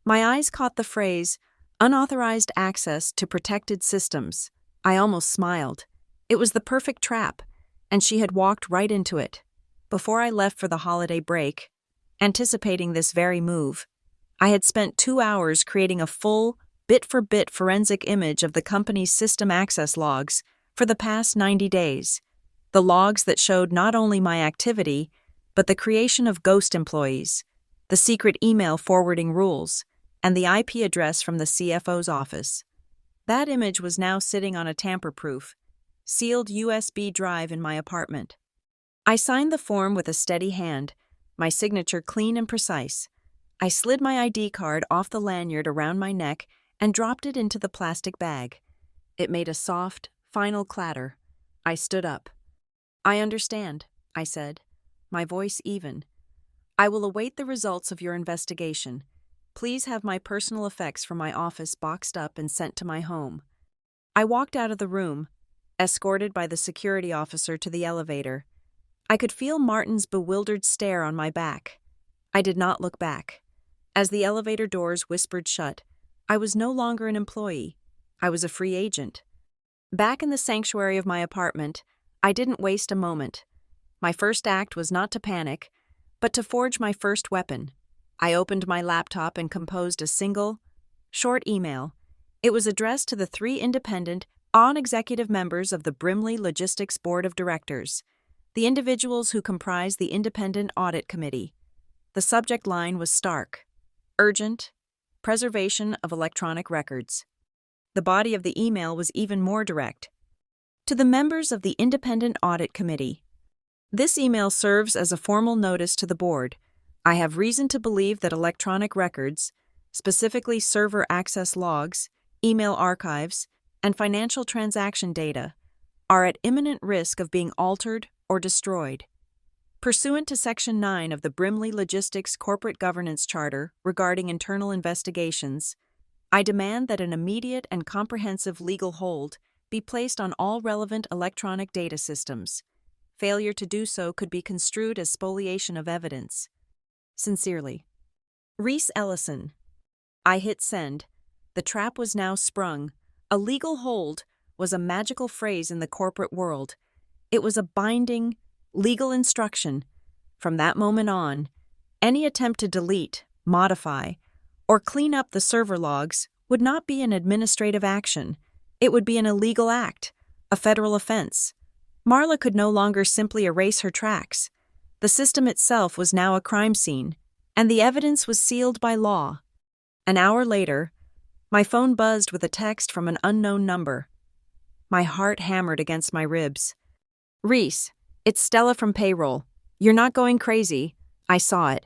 My eyes caught the phrase, "unauthorized access to protected systems." I almost smiled. It was the perfect trap, and she had walked right into it. Before I left for the holiday break, anticipating this very move, I had spent 2 hours creating a full, bit-for-bit forensic image of the company's system access logs for the past 90 days. The logs that showed not only my activity, but the creation of ghost employees, the secret email forwarding rules, and the IP address from the CFO's office. That image was now sitting on a tamper-proof, sealed USB drive in my apartment. I signed the form with a steady hand, my signature clean and precise. I slid my ID card off the lanyard around my neck and dropped it into the plastic bag. It made a soft, final clatter. I stood up. "I understand," I said, my voice even. "I will await the results of your investigation. Please have my personal effects from my office boxed up and sent to my home." I walked out of the room, escorted by the security officer to the elevator. I could feel Martin's bewildered stare on my back. I did not look back. As the elevator doors whispered shut, I was no longer an employee. I was a free agent. Back in the sanctuary of my apartment, I didn't waste a moment. My first act was not to panic, but to forge my first weapon. I opened my laptop and composed a single, short email. It was addressed to the 3 independent, non-executive members of the Brimley Logistics Board of Directors, the individuals who comprise the Independent Audit Committee. The subject line was stark: urgent, preservation of electronic records. The body of the email was even more direct. To the members of the Independent Audit Committee. This email serves as a formal notice to the board. I have reason to believe that electronic records, specifically server access logs, email archives, and financial transaction data, are at imminent risk of being altered or destroyed. Pursuant to Section 9 of the Brimley Logistics Corporate Governance Charter regarding internal investigations, I demand that an immediate and comprehensive legal hold be placed on all relevant electronic data systems. Failure to do so could be construed as spoliation of evidence. Sincerely, Reese Ellison. I hit send. The trap was now sprung. A legal hold was a magical phrase in the corporate world. It was a binding, legal instruction. From that moment on, any attempt to delete, modify, or clean up the server logs would not be an administrative action. It would be an illegal act, a federal offense. Marla could no longer simply erase her tracks. The system itself was now a crime scene, and the evidence was sealed by law. An hour later, my phone buzzed with a text from an unknown number. My heart hammered against my ribs. "Reese, it's Stella from payroll. You're not going crazy." I saw it.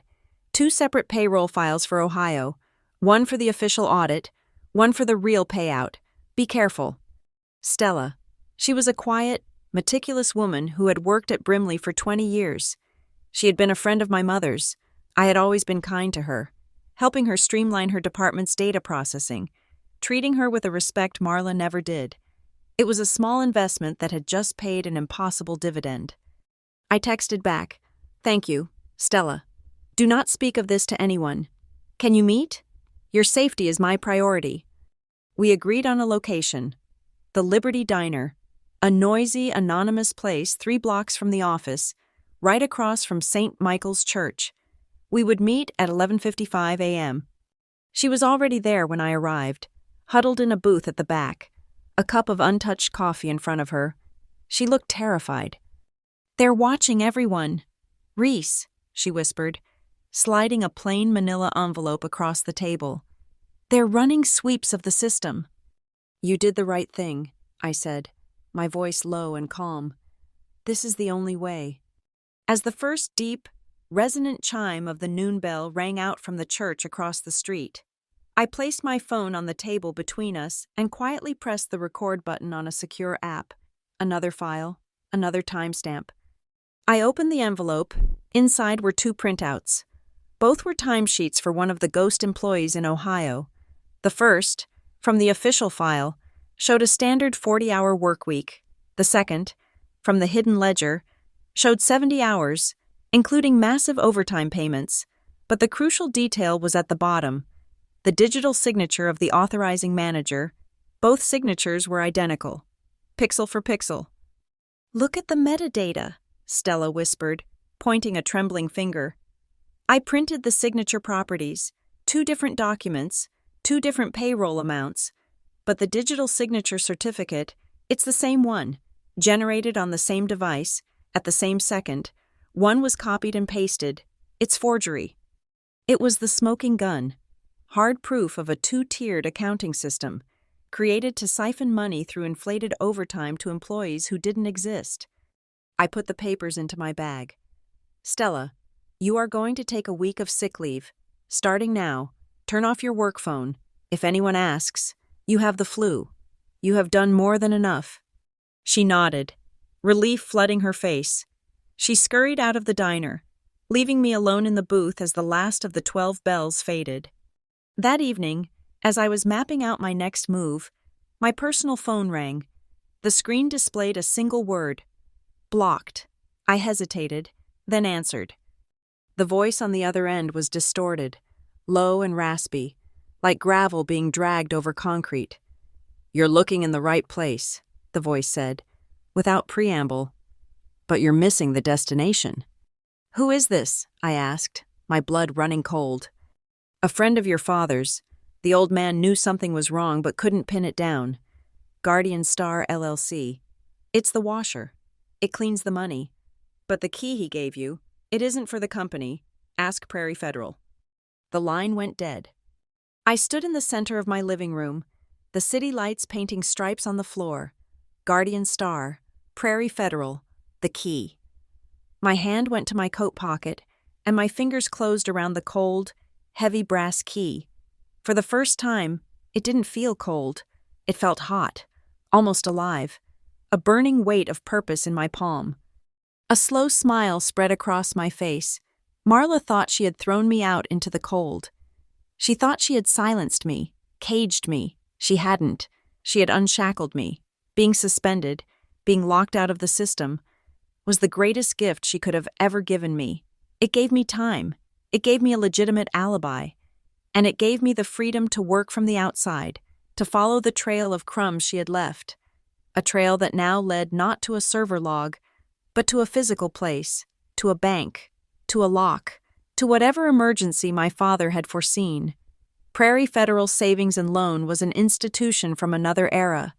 2 separate payroll files for Ohio. One for the official audit, one for the real payout. Be careful. Stella. She was a quiet, meticulous woman who had worked at Brimley for 20 years. She had been a friend of my mother's. I had always been kind to her, helping her streamline her department's data processing. treating her with a respect Marla never did. It was a small investment that had just paid an impossible dividend. I texted back, "Thank you, Stella. Do not speak of this to anyone. Can you meet? Your safety is my priority." We agreed on a location: the Liberty Diner, a noisy, anonymous place 3 blocks from the office, right across from St. Michael's Church. We would meet at 11:55 a.m. She was already there when I arrived, huddled in a booth at the back, a cup of untouched coffee in front of her. She looked terrified. "They're watching everyone. Reese," she whispered, sliding a plain manila envelope across the table. "They're running sweeps of the system." "You did the right thing," I said, my voice low and calm. "This is the only way." As the first deep, resonant chime of the noon bell rang out from the church across the street, I placed my phone on the table between us and quietly pressed the record button on a secure app. Another file, another timestamp. I opened the envelope. Inside were 2 printouts. Both were timesheets for one of the ghost employees in Ohio. The first, from the official file, showed a standard 40-hour work week. The second, from the hidden ledger, showed 70 hours, including massive overtime payments, but the crucial detail was at the bottom: the digital signature of the authorizing manager. Both signatures were identical, pixel for pixel. "Look at the metadata," Stella whispered, pointing a trembling finger. I printed the signature properties, 2 different documents, 2 different payroll amounts, but the digital signature certificate, it's the same one, generated on the same device, at the same second. One was copied and pasted. It's forgery. It was the smoking gun, hard proof of a 2-tiered accounting system, created to siphon money through inflated overtime to employees who didn't exist. I put the papers into my bag. "Stella, you are going to take a week of sick leave. Starting now, turn off your work phone. If anyone asks, you have the flu. You have done more than enough." She nodded, relief flooding her face. She scurried out of the diner, leaving me alone in the booth as the last of the 12 bells faded. That evening, as I was mapping out my next move, my personal phone rang. The screen displayed a single word: blocked. I hesitated, then answered. The voice on the other end was distorted, low and raspy, like gravel being dragged over concrete. "You're looking in the right place," the voice said, without preamble, "but you're missing the destination." "Who is this?" I asked, my blood running cold. "A friend of your father's. The old man knew something was wrong but couldn't pin it down. Guardian Star LLC. It's the washer. It cleans the money. But the key he gave you, it isn't for the company. Ask Prairie Federal." The line went dead. I stood in the center of my living room, the city lights painting stripes on the floor. Guardian Star, Prairie Federal, the key. My hand went to my coat pocket, and my fingers closed around the cold, heavy brass key. For the first time, it didn't feel cold. It felt hot, almost alive, a burning weight of purpose in my palm. A slow smile spread across my face. Marla thought she had thrown me out into the cold. She thought she had silenced me, caged me. She hadn't. She had unshackled me. Being suspended, being locked out of the system, was the greatest gift she could have ever given me. It gave me time. It gave me a legitimate alibi. And it gave me the freedom to work from the outside, to follow the trail of crumbs she had left. A trail that now led not to a server log, but to a physical place, to a bank, to a lock, to whatever emergency my father had foreseen. Prairie Federal Savings and Loan was an institution from another era.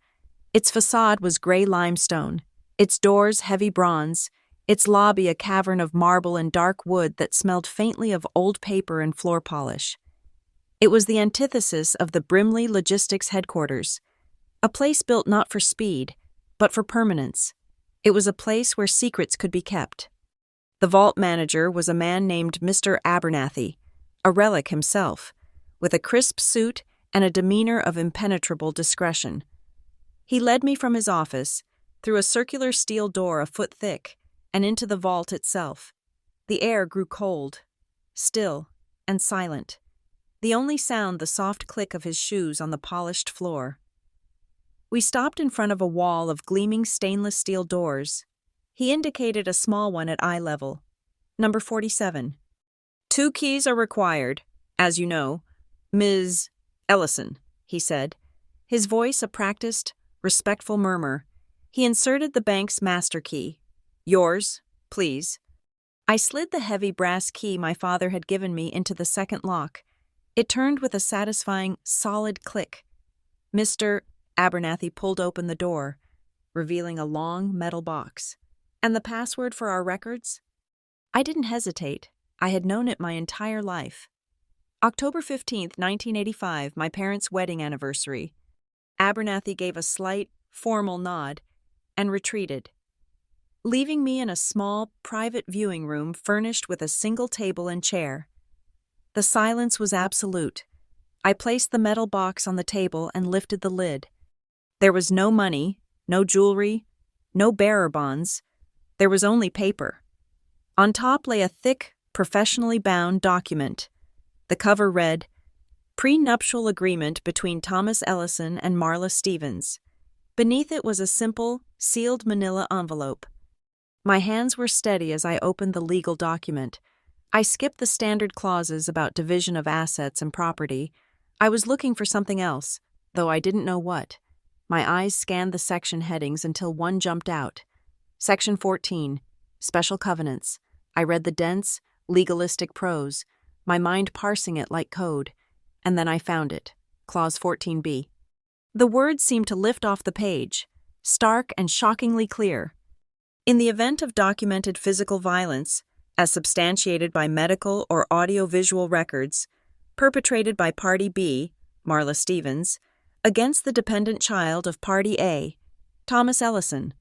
Its facade was gray limestone, its doors heavy bronze, its lobby a cavern of marble and dark wood that smelled faintly of old paper and floor polish. It was the antithesis of the Brimley Logistics headquarters, a place built not for speed, but for permanence. It was a place where secrets could be kept. The vault manager was a man named Mr. Abernathy, a relic himself, with a crisp suit and a demeanor of impenetrable discretion. He led me from his office, through a circular steel door a foot thick, and into the vault itself. The air grew cold, still, and silent. the only sound the soft click of his shoes on the polished floor. We stopped in front of a wall of gleaming stainless steel doors. He indicated a small one at eye level. Number 47. 2 keys are required, as you know, Ms. Ellison, he said, his voice a practiced, respectful murmur. He inserted the bank's master key. Yours, please. I slid the heavy brass key my father had given me into the second lock. It turned with a satisfying, solid click. Mr. Abernathy pulled open the door, revealing a long metal box. And the password for our records? I didn't hesitate. I had known it my entire life. October 15th, 1985, my parents' wedding anniversary. Abernathy gave a slight, formal nod and retreated, leaving me in a small, private viewing room furnished with a single table and chair. The silence was absolute. I placed the metal box on the table and lifted the lid. There was no money, no jewelry, no bearer bonds. There was only paper. On top lay a thick, professionally bound document. The cover read, Prenuptial Agreement between Thomas Ellison and Marla Stevens. Beneath it was a simple, sealed manila envelope. My hands were steady as I opened the legal document. I skipped the standard clauses about division of assets and property. I was looking for something else, though I didn't know what. My eyes scanned the section headings until one jumped out. Section 14, Special Covenants. I read the dense, legalistic prose, my mind parsing it like code. And then I found it, Clause 14b. The words seemed to lift off the page, stark and shockingly clear. In the event of documented physical violence, as substantiated by medical or audio-visual records, perpetrated by Party B, Marla Stevens, against the dependent child of Party A, Thomas Ellison,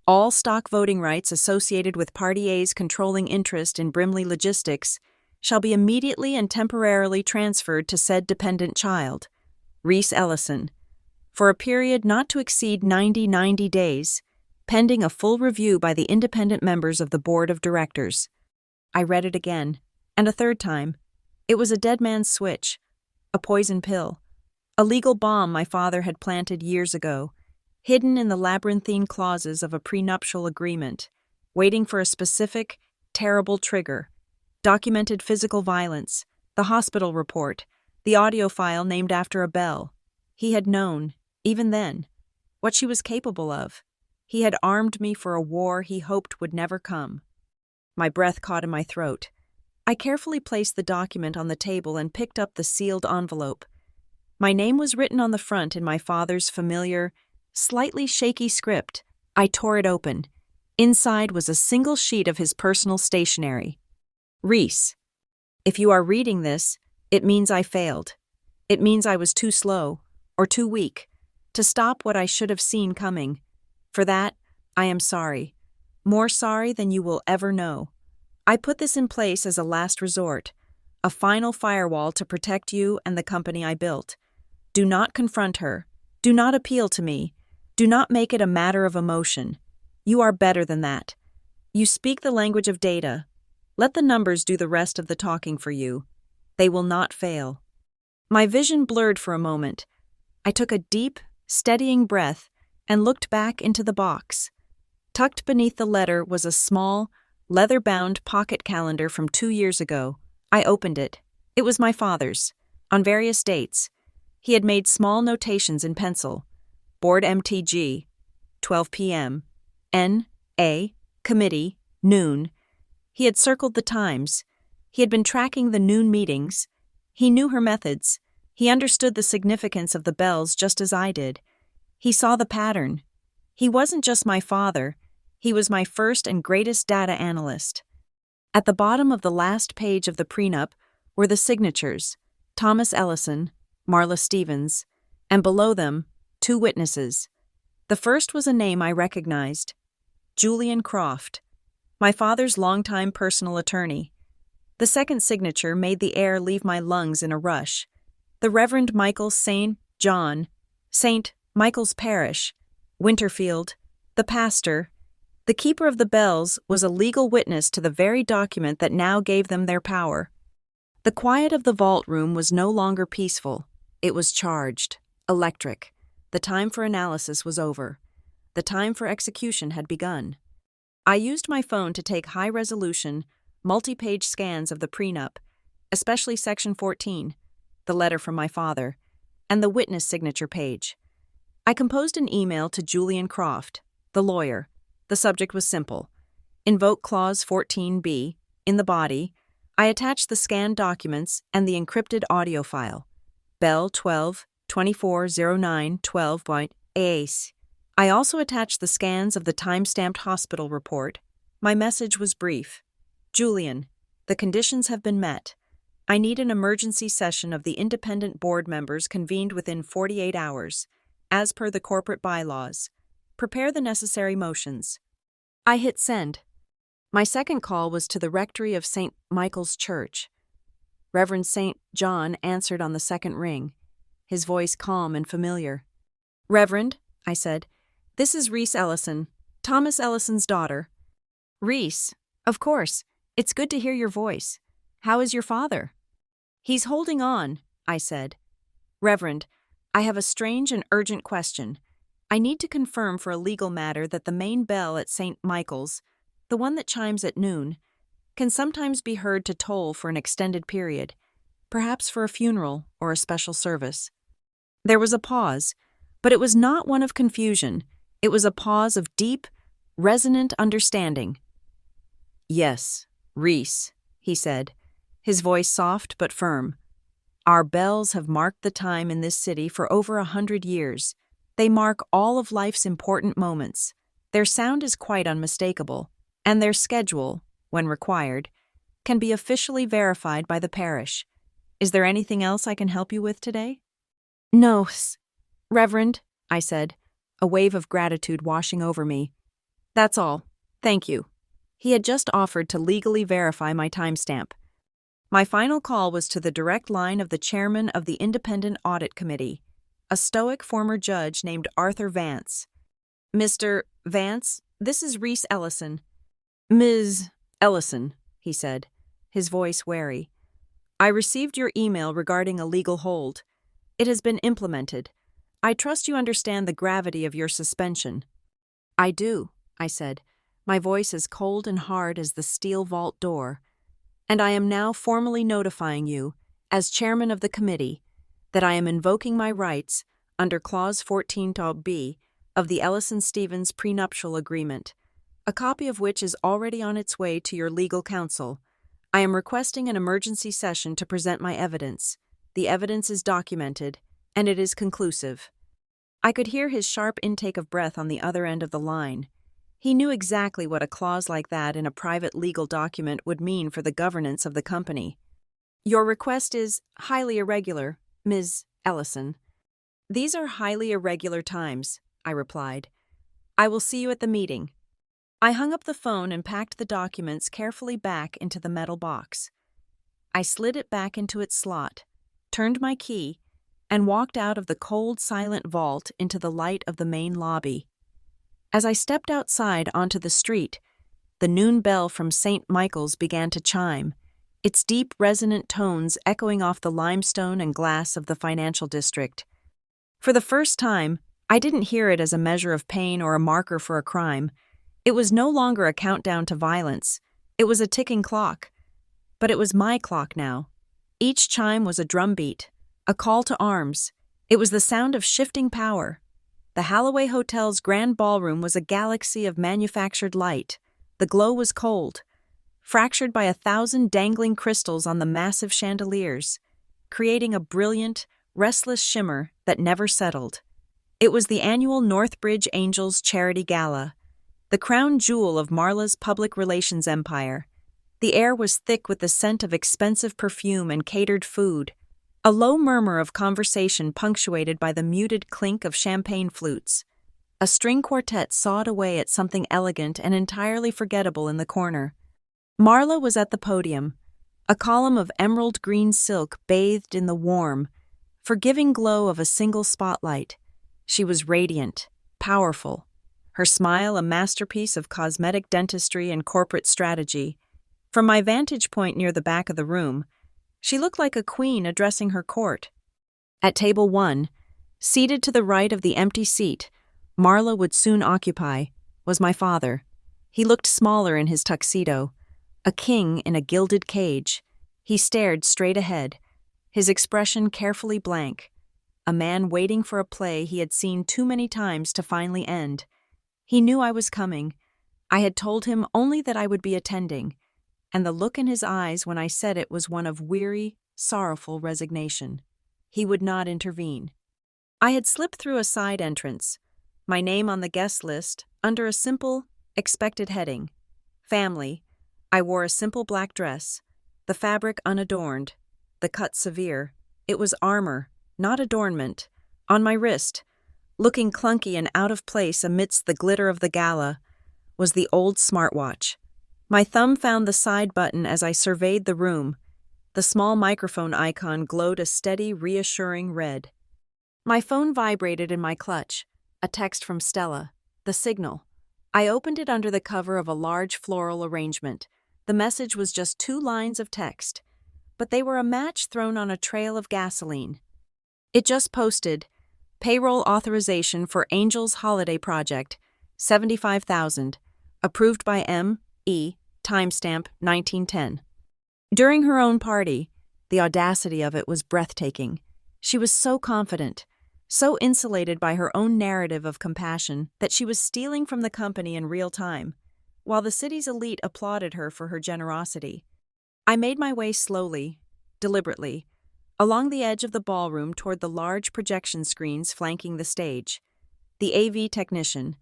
all stock voting rights associated with Party A's controlling interest in Brimley Logistics shall be immediately and temporarily transferred to said dependent child, Reese Ellison, for a period not to exceed 90 days, pending a full review by the independent members of the Board of Directors. I read it again, and a third time. It was a dead man's switch, a poison pill, a legal bomb my father had planted years ago, hidden in the labyrinthine clauses of a prenuptial agreement, waiting for a specific, terrible trigger. Documented physical violence, the hospital report, the audio file named after a bell. He had known, even then, what she was capable of. He had armed me for a war he hoped would never come. My breath caught in my throat. I carefully placed the document on the table and picked up the sealed envelope. My name was written on the front in my father's familiar, slightly shaky script. I tore it open. Inside was a single sheet of his personal stationery. Reese, if you are reading this, it means I failed. It means I was too slow, or too weak, to stop what I should have seen coming. For that, I am sorry. More sorry than you will ever know. I put this in place as a last resort, a final firewall to protect you and the company I built. Do not confront her. Do not appeal to me. Do not make it a matter of emotion. You are better than that. You speak the language of data. Let the numbers do the rest of the talking for you. They will not fail. My vision blurred for a moment. I took a deep, steadying breath and looked back into the box. Tucked beneath the letter was a small, leather-bound pocket calendar from 2 years ago. I opened it. It was my father's, on various dates. He had made small notations in pencil. Board MTG, 12 p.m. N.A. Committee, noon. He had circled the times. He had been tracking the noon meetings. He knew her methods. He understood the significance of the bells just as I did. He saw the pattern. He wasn't just my father. He was my first and greatest data analyst. At the bottom of the last page of the prenup were the signatures, Thomas Ellison, Marla Stevens, and below them, 2 witnesses. The first was a name I recognized, Julian Croft, my father's longtime personal attorney. The second signature made the air leave my lungs in a rush. The Reverend Michael St. John, St. Michael's Parish, Winterfield, the pastor, the keeper of the bells, was a legal witness to the very document that now gave them their power. The quiet of the vault room was no longer peaceful. It was charged, electric. The time for analysis was over. The time for execution had begun. I used my phone to take high-resolution, multi-page scans of the prenup, especially Section 14, the letter from my father, and the witness signature page. I composed an email to Julian Croft, the lawyer. The subject was simple. Invoke Clause 14b. In the body, I attached the scanned documents and the encrypted audio file. Bell 12-2409-12.AACE. I also attached the scans of the time-stamped hospital report. My message was brief. Julian, the conditions have been met. I need an emergency session of the independent board members convened within 48 hours, as per the corporate bylaws. Prepare the necessary motions. I hit send. My second call was to the rectory of St. Michael's Church. Reverend St. John answered on the second ring, his voice calm and familiar. Reverend, I said, this is Reese Ellison, Thomas Ellison's daughter. Reese, of course, it's good to hear your voice. How is your father? He's holding on, I said. Reverend, I have a strange and urgent question. I need to confirm for a legal matter that the main bell at St. Michael's, the one that chimes at noon, can sometimes be heard to toll for an extended period, perhaps for a funeral or a special service. There was a pause, but it was not one of confusion. It was a pause of deep, resonant understanding. Yes, Reese, he said, his voice soft but firm. Our bells have marked the time in this city for over 100 years. They mark all of life's important moments. Their sound is quite unmistakable, and their schedule, when required, can be officially verified by the parish. Is there anything else I can help you with today? No, Reverend, I said, a wave of gratitude washing over me. That's all. Thank you. He had just offered to legally verify my timestamp. My final call was to the direct line of the chairman of the Independent Audit Committee, a stoic former judge named Arthur Vance. Mr. Vance, this is Reese Ellison. Ms. Ellison, he said, his voice wary. I received your email regarding a legal hold. It has been implemented. I trust you understand the gravity of your suspension. I do, I said, my voice as cold and hard as the steel vault door. And I am now formally notifying you, as chairman of the committee, that I am invoking my rights under Clause 14b of the Ellison-Stevens prenuptial agreement, a copy of which is already on its way to your legal counsel. I am requesting an emergency session to present my evidence. The evidence is documented, and it is conclusive. I could hear his sharp intake of breath on the other end of the line. He knew exactly what a clause like that in a private legal document would mean for the governance of the company. Your request is highly irregular, Ms. Ellison. These are highly irregular times, I replied. I will see you at the meeting. I hung up the phone and packed the documents carefully back into the metal box. I slid it back into its slot, turned my key, and walked out of the cold, silent vault into the light of the main lobby. As I stepped outside onto the street, the noon bell from St. Michael's began to chime, its deep, resonant tones echoing off the limestone and glass of the financial district. For the first time, I didn't hear it as a measure of pain or a marker for a crime. It was no longer a countdown to violence. It was a ticking clock. But it was my clock now. Each chime was a drumbeat, a call to arms. It was the sound of shifting power. The Holloway Hotel's grand ballroom was a galaxy of manufactured light. The glow was cold, fractured by 1,000 dangling crystals on the massive chandeliers, creating a brilliant, restless shimmer that never settled. It was the annual Northbridge Angels Charity Gala, the crown jewel of Marla's public relations empire. The air was thick with the scent of expensive perfume and catered food, a low murmur of conversation punctuated by the muted clink of champagne flutes. A string quartet sawed away at something elegant and entirely forgettable in the corner. Marla was at the podium, a column of emerald green silk bathed in the warm, forgiving glow of a single spotlight. She was radiant, powerful, her smile a masterpiece of cosmetic dentistry and corporate strategy. From my vantage point near the back of the room, She looked like a queen addressing her court. At table 1, seated to the right of the empty seat Marla would soon occupy, was my father. He looked smaller in his tuxedo, a king in a gilded cage. He stared straight ahead, his expression carefully blank, a man waiting for a play he had seen too many times to finally end. He knew I was coming. I had told him only that I would be attending, and the look in his eyes when I said it was one of weary, sorrowful resignation. He would not intervene. I had slipped through a side entrance, my name on the guest list under a simple, expected heading. Family. I wore a simple black dress, the fabric unadorned, the cut severe. It was armor, not adornment. On my wrist, looking clunky and out of place amidst the glitter of the gala, was the old smartwatch. My thumb found the side button as I surveyed the room. The small microphone icon glowed a steady, reassuring red. My phone vibrated in my clutch, a text from Stella, the signal. I opened it under the cover of a large floral arrangement. The message was just 2 lines of text, but they were a match thrown on a trail of gasoline. It just posted, payroll authorization for Angel's Holiday Project, $75,000, approved by M.E., timestamp 1910. During her own party, the audacity of it was breathtaking. She was so confident, so insulated by her own narrative of compassion that she was stealing from the company in real time, while the city's elite applauded her for her generosity. I made my way slowly, deliberately, along the edge of the ballroom toward the large projection screens flanking the stage. The AV technician,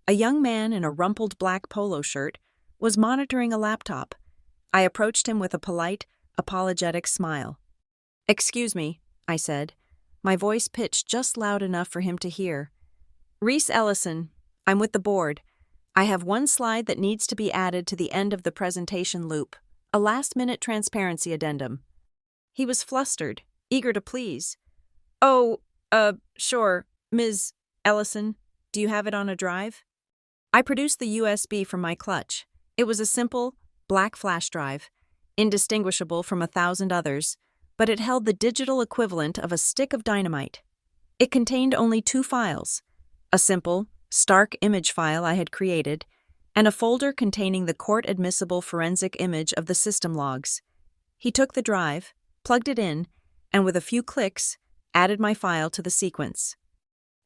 a young man in a rumpled black polo shirt, was monitoring a laptop. I approached him with a polite, apologetic smile. "Excuse me," I said, my voice pitched just loud enough for him to hear. "Reese Ellison, I'm with the board. I have one slide that needs to be added to the end of the presentation loop, a last-minute transparency addendum." He was flustered, eager to please. "Oh, sure, Ms. Ellison, do you have it on a drive?" I produced the USB from my clutch. It was a simple, black flash drive, indistinguishable from 1,000 others, but it held the digital equivalent of a stick of dynamite. It contained only 2 files, a simple, stark image file I had created, and a folder containing the court-admissible forensic image of the system logs. He took the drive, plugged it in, and with a few clicks, added my file to the sequence.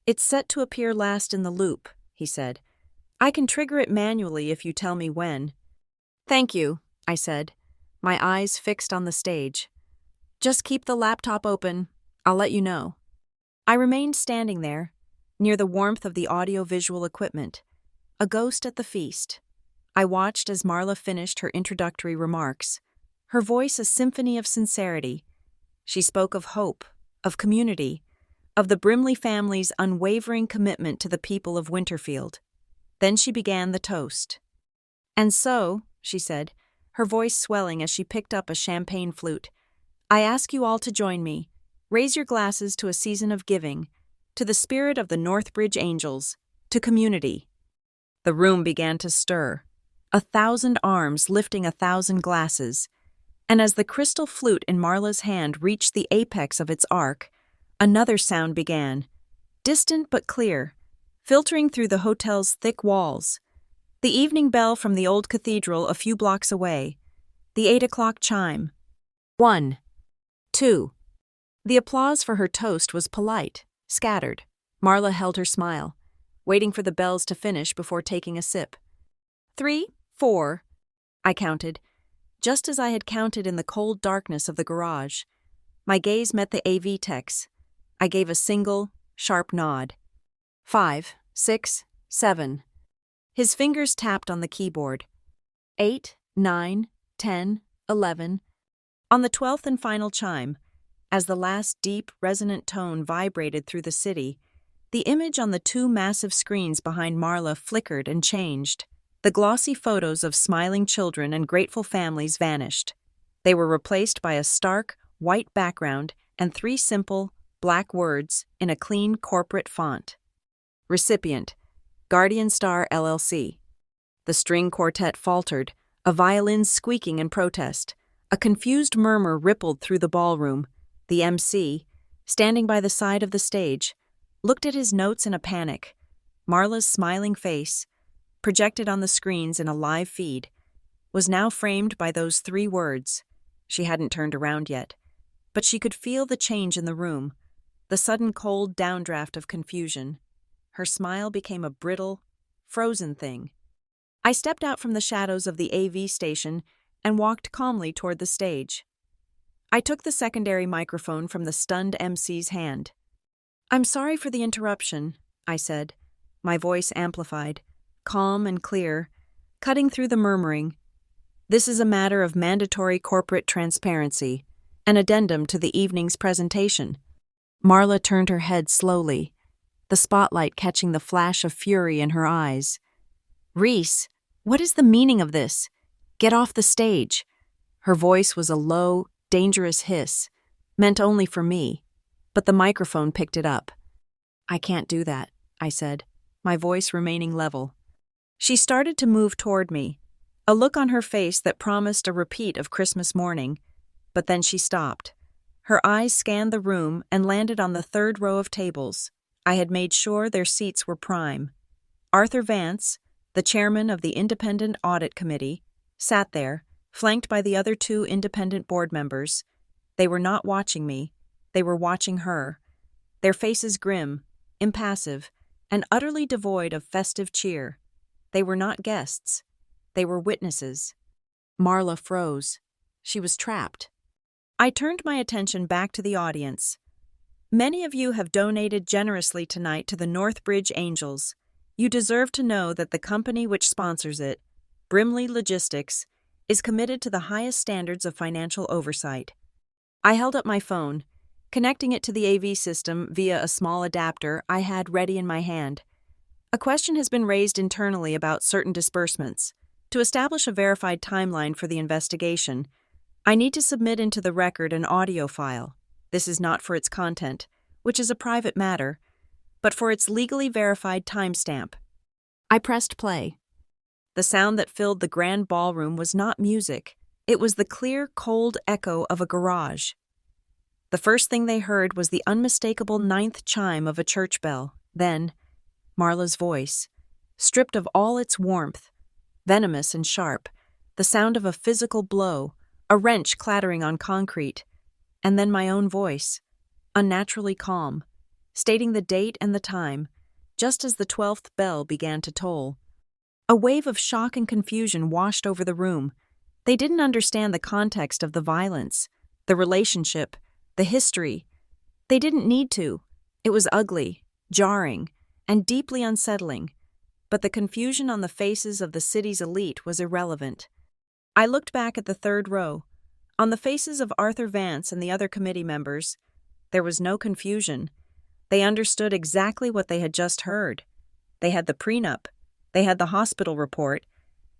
"It's set to appear last in the loop," he said. "I can trigger it manually if you tell me when." "Thank you," I said, my eyes fixed on the stage. "Just keep the laptop open. I'll let you know." I remained standing there, near the warmth of the audio-visual equipment, a ghost at the feast. I watched as Marla finished her introductory remarks, her voice a symphony of sincerity. She spoke of hope, of community, of the Brimley family's unwavering commitment to the people of Winterfield. Then she began the toast. "And so," she said, her voice swelling as she picked up a champagne flute, "I ask you all to join me. Raise your glasses to a season of giving, to the spirit of the Northbridge Angels, to community." The room began to stir, 1,000 arms lifting 1,000 glasses, and as the crystal flute in Marla's hand reached the apex of its arc, another sound began, distant but clear, filtering through the hotel's thick walls. The evening bell from the old cathedral a few blocks away, the 8 o'clock chime. 1, 2. The applause for her toast was polite, scattered. Marla held her smile, waiting for the bells to finish before taking a sip. 3, 4, I counted, just as I had counted in the cold darkness of the garage. My gaze met the AV techs. I gave a single, sharp nod. 5, 6, 7. His fingers tapped on the keyboard. 8, 9, 10, 11. On the 12th and final chime, as the last deep, resonant tone vibrated through the city, the image on the 2 massive screens behind Marla flickered and changed. The glossy photos of smiling children and grateful families vanished. They were replaced by a stark, white background and 3 simple, black words in a clean corporate font. Recipient, Guardian Star LLC. The string quartet faltered, a violin squeaking in protest, A confused murmur rippled through the ballroom. The MC, standing by the side of the stage, looked at his notes in a panic. Marla's smiling face, projected on the screens in a live feed, was now framed by those 3 words. She hadn't turned around yet, but she could feel the change in the room, the sudden cold downdraft of confusion. Her smile became a brittle, frozen thing. I stepped out from the shadows of the AV station and walked calmly toward the stage. I took the secondary microphone from the stunned MC's hand. "I'm sorry for the interruption," I said, my voice amplified, calm and clear, cutting through the murmuring. "This is a matter of mandatory corporate transparency, an addendum to the evening's presentation." Marla turned her head slowly, the spotlight catching the flash of fury in her eyes. "Reese, what is the meaning of this? Get off the stage." Her voice was a low, dangerous hiss, meant only for me, but the microphone picked it up. "I can't do that," I said, my voice remaining level. She started to move toward me, a look on her face that promised a repeat of Christmas morning, but then she stopped. Her eyes scanned the room and landed on the 3rd row of tables. I had made sure their seats were prime. Arthur Vance, the chairman of the Independent Audit Committee, sat there, flanked by the other 2 independent board members. They were not watching me. They were watching her. Their faces grim, impassive, and utterly devoid of festive cheer. They were not guests. They were witnesses. Marla froze. She was trapped. I turned my attention back to the audience. "Many of you have donated generously tonight to the Northbridge Angels. You deserve to know that the company which sponsors it, Brimley Logistics, is committed to the highest standards of financial oversight." I held up my phone, connecting it to the AV system via a small adapter I had ready in my hand. "A question has been raised internally about certain disbursements. To establish a verified timeline for the investigation, I need to submit into the record an audio file. This is not for its content, which is a private matter, but for its legally verified timestamp." I pressed play. The sound that filled the grand ballroom was not music. It was the clear, cold echo of a garage. The first thing they heard was the unmistakable 9th chime of a church bell. Then, Marla's voice, stripped of all its warmth, venomous and sharp, the sound of a physical blow, a wrench clattering on concrete, and then my own voice, unnaturally calm, stating the date and the time, just as the 12th bell began to toll. A wave of shock and confusion washed over the room. They didn't understand the context of the violence, the relationship, the history. They didn't need to. It was ugly, jarring, and deeply unsettling, but the confusion on the faces of the city's elite was irrelevant. I looked back at the 3rd row. On the faces of Arthur Vance and the other committee members, there was no confusion. They understood exactly what they had just heard. They had the prenup, they had the hospital report,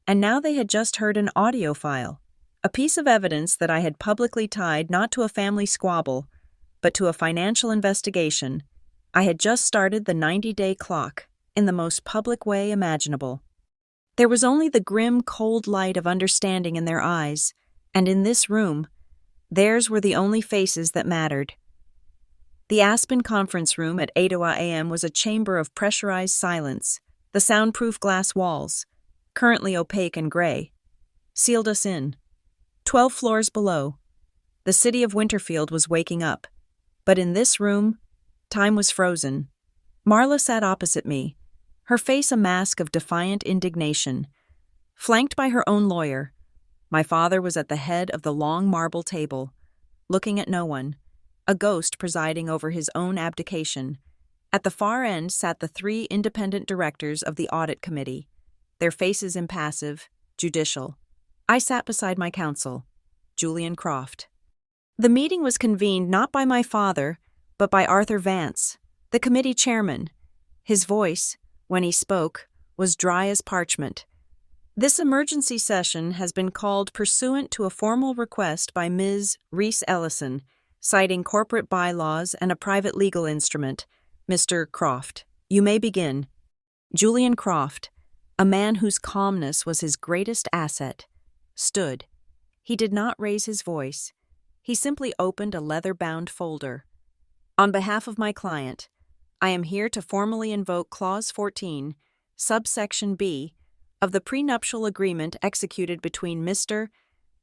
and now they had just heard an audio file, a piece of evidence that I had publicly tied not to a family squabble, but to a financial investigation. I had just started the 90-day clock in the most public way imaginable. There was only the grim, cold light of understanding in their eyes, and in this room, theirs were the only faces that mattered. The Aspen conference room at 8 a.m. was a chamber of pressurized silence. The soundproof glass walls, currently opaque and gray, sealed us in. 12 floors below, the city of Winterfield was waking up. But in this room, time was frozen. Marla sat opposite me, her face a mask of defiant indignation. Flanked by her own lawyer, my father was at the head of the long marble table, looking at no one, a ghost presiding over his own abdication. At the far end sat the 3 independent directors of the audit committee, their faces impassive, judicial. I sat beside my counsel, Julian Croft. The meeting was convened not by my father, but by Arthur Vance, the committee chairman. His voice, when he spoke, was dry as parchment. "This emergency session has been called pursuant to a formal request by Ms. Reese Ellison, citing corporate bylaws and a private legal instrument. Mr. Croft, you may begin." Julian Croft, a man whose calmness was his greatest asset, stood, He did not raise his voice. He simply opened a leather-bound folder. On behalf of my client, I am here to formally invoke Clause 14, subsection B, of the prenuptial agreement executed between Mr.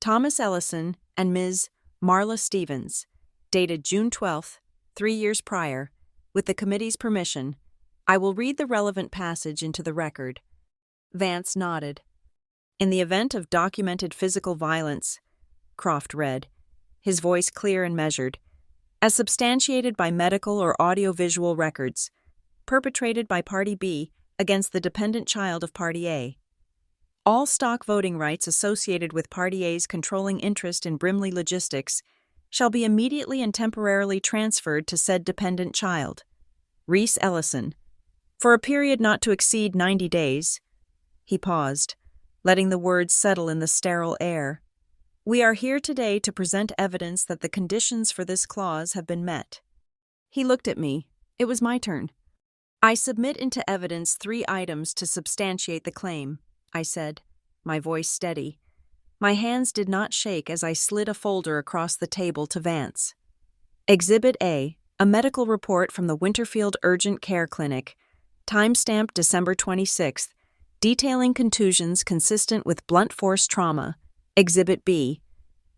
Thomas Ellison and Ms. Marla Stevens, dated June 12, 3 years prior. With the committee's permission, I will read the relevant passage into the record. Vance nodded. In the event of documented physical violence, Croft read, his voice clear and measured, as substantiated by medical or audiovisual records, perpetrated by Party B against the dependent child of Party A. All stock voting rights associated with Party A's controlling interest in Brimley Logistics shall be immediately and temporarily transferred to said dependent child, Reese Ellison, for a period not to exceed 90 days. He paused, letting the words settle in the sterile air. We are here today to present evidence that the conditions for this clause have been met. He looked at me. It was my turn. I submit into evidence 3 items to substantiate the claim, I said, my voice steady. My hands did not shake as I slid a folder across the table to Vance. Exhibit A, a medical report from the Winterfield Urgent Care Clinic, timestamped December 26th, detailing contusions consistent with blunt force trauma. Exhibit B,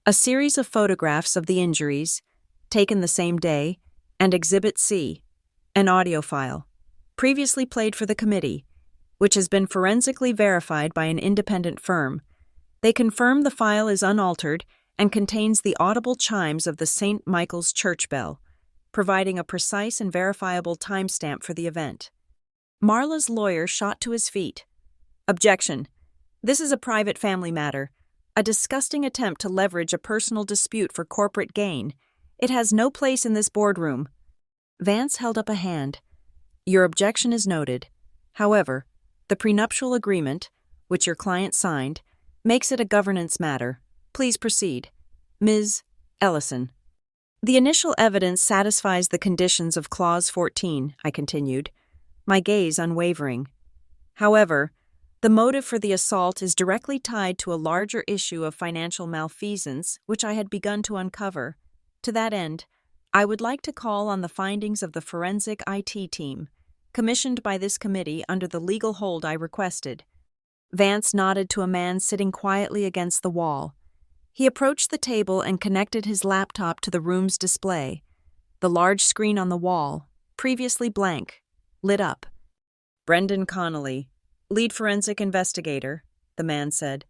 a series of photographs of the injuries, taken the same day, and Exhibit C, an audio file, previously played for the committee, which has been forensically verified by an independent firm. They confirm the file is unaltered and contains the audible chimes of the St. Michael's church bell, providing a precise and verifiable timestamp for the event. Marla's lawyer shot to his feet. Objection. This is a private family matter, a disgusting attempt to leverage a personal dispute for corporate gain. It has no place in this boardroom. Vance held up a hand. Your objection is noted. However, the prenuptial agreement, which your client signed, makes it a governance matter. Please proceed. Ms. Ellison. The initial evidence satisfies the conditions of Clause 14, I continued, my gaze unwavering. However, the motive for the assault is directly tied to a larger issue of financial malfeasance which I had begun to uncover. To that end, I would like to call on the findings of the forensic IT team, commissioned by this committee under the legal hold I requested. Vance nodded to a man sitting quietly against the wall. He approached the table and connected his laptop to the room's display. The large screen on the wall, previously blank, lit up. Brendan Connolly, lead forensic investigator, the man said.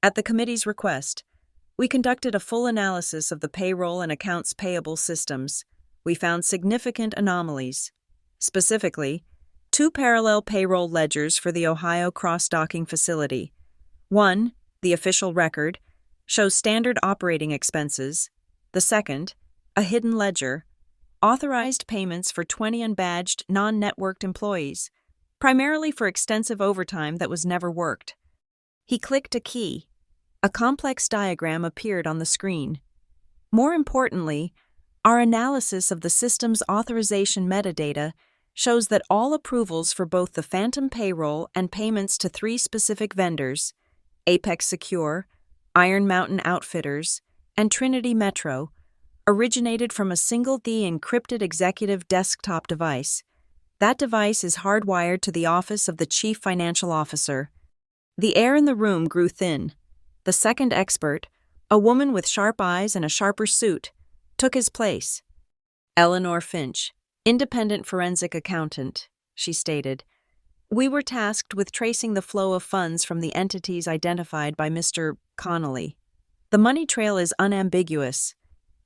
At the committee's request, we conducted a full analysis of the payroll and accounts payable systems. We found significant anomalies. Specifically, 2 parallel payroll ledgers for the Ohio cross-docking facility. One, the official record, shows standard operating expenses. The second, a hidden ledger, authorized payments for 20 unbadged, non-networked employees, primarily for extensive overtime that was never worked. He clicked a key. A complex diagram appeared on the screen. More importantly, our analysis of the system's authorization metadata shows that all approvals for both the phantom payroll and payments to 3 specific vendors, Apex Secure, Iron Mountain Outfitters, and Trinity Metro, originated from a single encrypted executive desktop device. That device is hardwired to the office of the Chief Financial Officer. The air in the room grew thin. The second expert, a woman with sharp eyes and a sharper suit, took his place. Eleanor Finch, independent forensic accountant, she stated. We were tasked with tracing the flow of funds from the entities identified by Mr. Connolly. The money trail is unambiguous.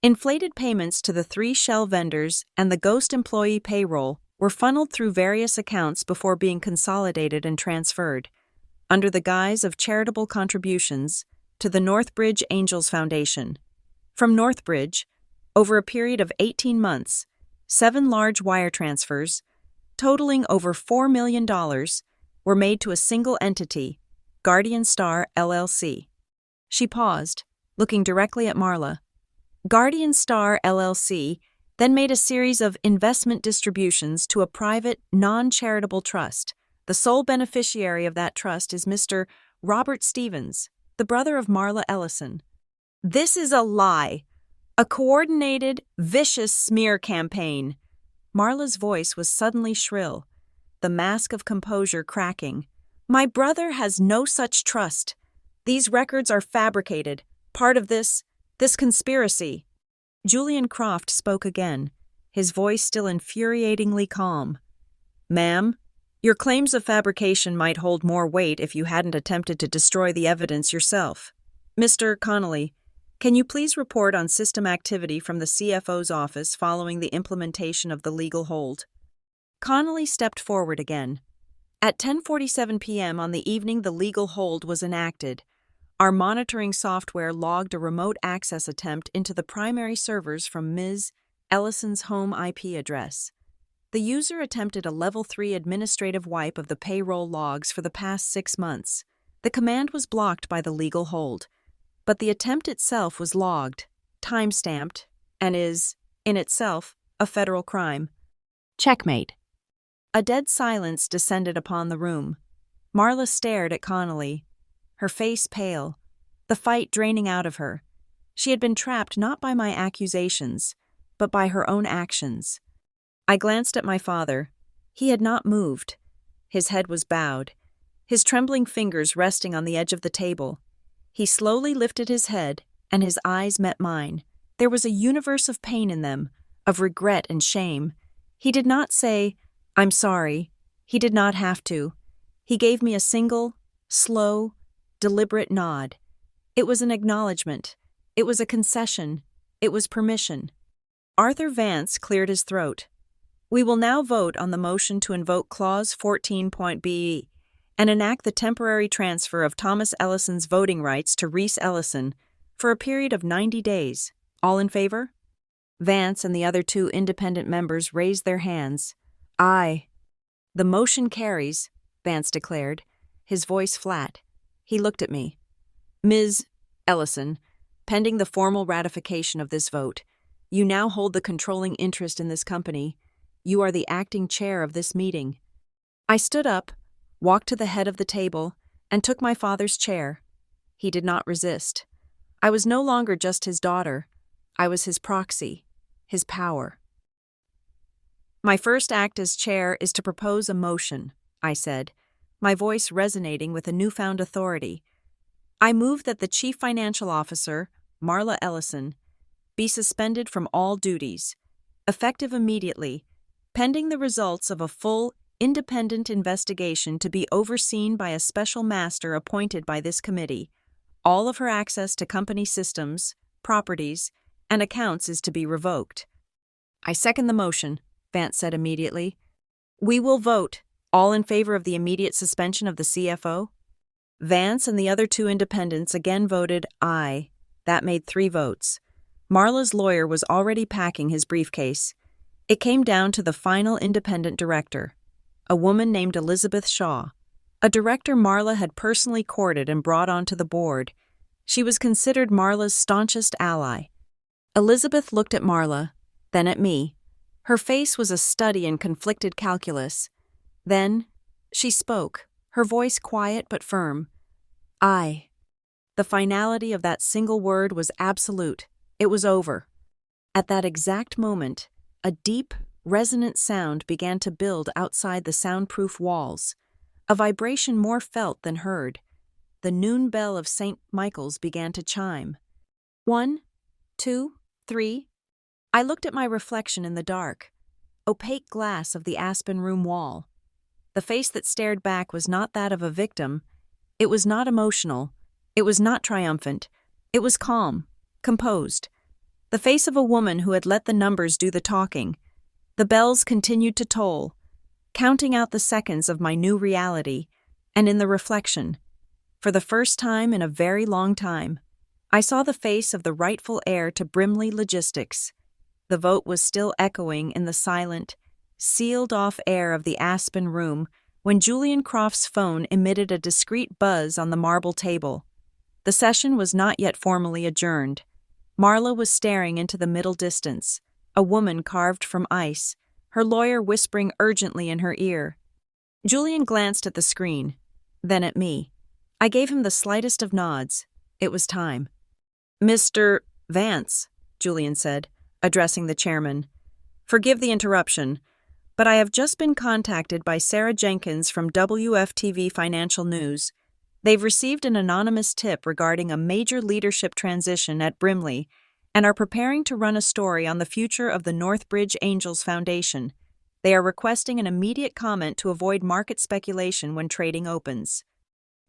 Inflated payments to the 3 shell vendors and the ghost employee payroll were funneled through various accounts before being consolidated and transferred, under the guise of charitable contributions, to the Northbridge Angels Foundation. From Northbridge, over a period of 18 months, 7 large wire transfers, totaling over $4 million, were made to a single entity, Guardian Star LLC. She paused, looking directly at Marla. Guardian Star LLC then made a series of investment distributions to a private, non-charitable trust. The sole beneficiary of that trust is Mr. Robert Stevens, the brother of Marla Ellison. This is a lie. A coordinated, vicious smear campaign. Marla's voice was suddenly shrill, the mask of composure cracking. My brother has no such trust. These records are fabricated, part of this conspiracy. Julian Croft spoke again, his voice still infuriatingly calm. Ma'am, your claims of fabrication might hold more weight if you hadn't attempted to destroy the evidence yourself. Mr. Connolly, can you please report on system activity from the CFO's office following the implementation of the legal hold? Connolly stepped forward again. At 10:47 p.m. on the evening the legal hold was enacted, our monitoring software logged a remote access attempt into the primary servers from Ms. Ellison's home IP address. The user attempted a Level 3 administrative wipe of the payroll logs for the past 6 months. The command was blocked by the legal hold, but the attempt itself was logged, time-stamped, and is, in itself, a federal crime. Checkmate. A dead silence descended upon the room. Marla stared at Connolly, her face pale, the fight draining out of her. She had been trapped not by my accusations, but by her own actions. I glanced at my father. He had not moved. His head was bowed, his trembling fingers resting on the edge of the table. He slowly lifted his head, and his eyes met mine. There was a universe of pain in them, of regret and shame. He did not say, I'm sorry. He did not have to. He gave me a single, slow, deliberate nod. It was an acknowledgement. It was a concession. It was permission. Arthur Vance cleared his throat. We will now vote on the motion to invoke Clause 14.b and enact the temporary transfer of Thomas Ellison's voting rights to Reese Ellison for a period of 90 days. All in favor? Vance and the other 2 independent members raised their hands. Aye. The motion carries, Vance declared, his voice flat. He looked at me. Ms. Ellison, pending the formal ratification of this vote, you now hold the controlling interest in this company. You are the acting chair of this meeting. I stood up, walked to the head of the table, and took my father's chair. He did not resist. I was no longer just his daughter. I was his proxy, his power. My first act as chair is to propose a motion, I said, my voice resonating with a newfound authority. I move that the Chief Financial Officer, Marla Ellison, be suspended from all duties, effective immediately, pending the results of a full, independent investigation to be overseen by a special master appointed by this committee. All of her access to company systems, properties, and accounts is to be revoked. I second the motion, Vance said immediately. We will vote. All in favor of the immediate suspension of the CFO? Vance and the other 2 independents again voted aye. That made 3 votes. Marla's lawyer was already packing his briefcase. It came down to the final independent director, a woman named Elizabeth Shaw, a director Marla had personally courted and brought onto the board. She was considered Marla's staunchest ally. Elizabeth looked at Marla, then at me. Her face was a study in conflicted calculus. Then she spoke, her voice quiet but firm. Aye. The finality of that single word was absolute. It was over. At that exact moment, a deep, resonant sound began to build outside the soundproof walls, a vibration more felt than heard. The noon bell of St. Michael's began to chime. 1, 2, 3. I looked at my reflection in the dark, opaque glass of the Aspen room wall. The face that stared back was not that of a victim. It was not emotional. It was not triumphant. It was calm, composed. The face of a woman who had let the numbers do the talking. The bells continued to toll, counting out the seconds of my new reality, and in the reflection, for the first time in a very long time, I saw the face of the rightful heir to Brimley Logistics. The vote was still echoing in the silent, sealed-off air of the Aspen room when Julian Croft's phone emitted a discreet buzz on the marble table. The session was not yet formally adjourned. Marla was staring into the middle distance, a woman carved from ice, her lawyer whispering urgently in her ear. Julian glanced at the screen, then at me. I gave him the slightest of nods. It was time. Mr. Vance, Julian said, addressing the chairman. Forgive the interruption, but I have just been contacted by Sarah Jenkins from WFTV Financial News. They've received an anonymous tip regarding a major leadership transition at Brimley and are preparing to run a story on the future of the Northbridge Angels Foundation. They are requesting an immediate comment to avoid market speculation when trading opens.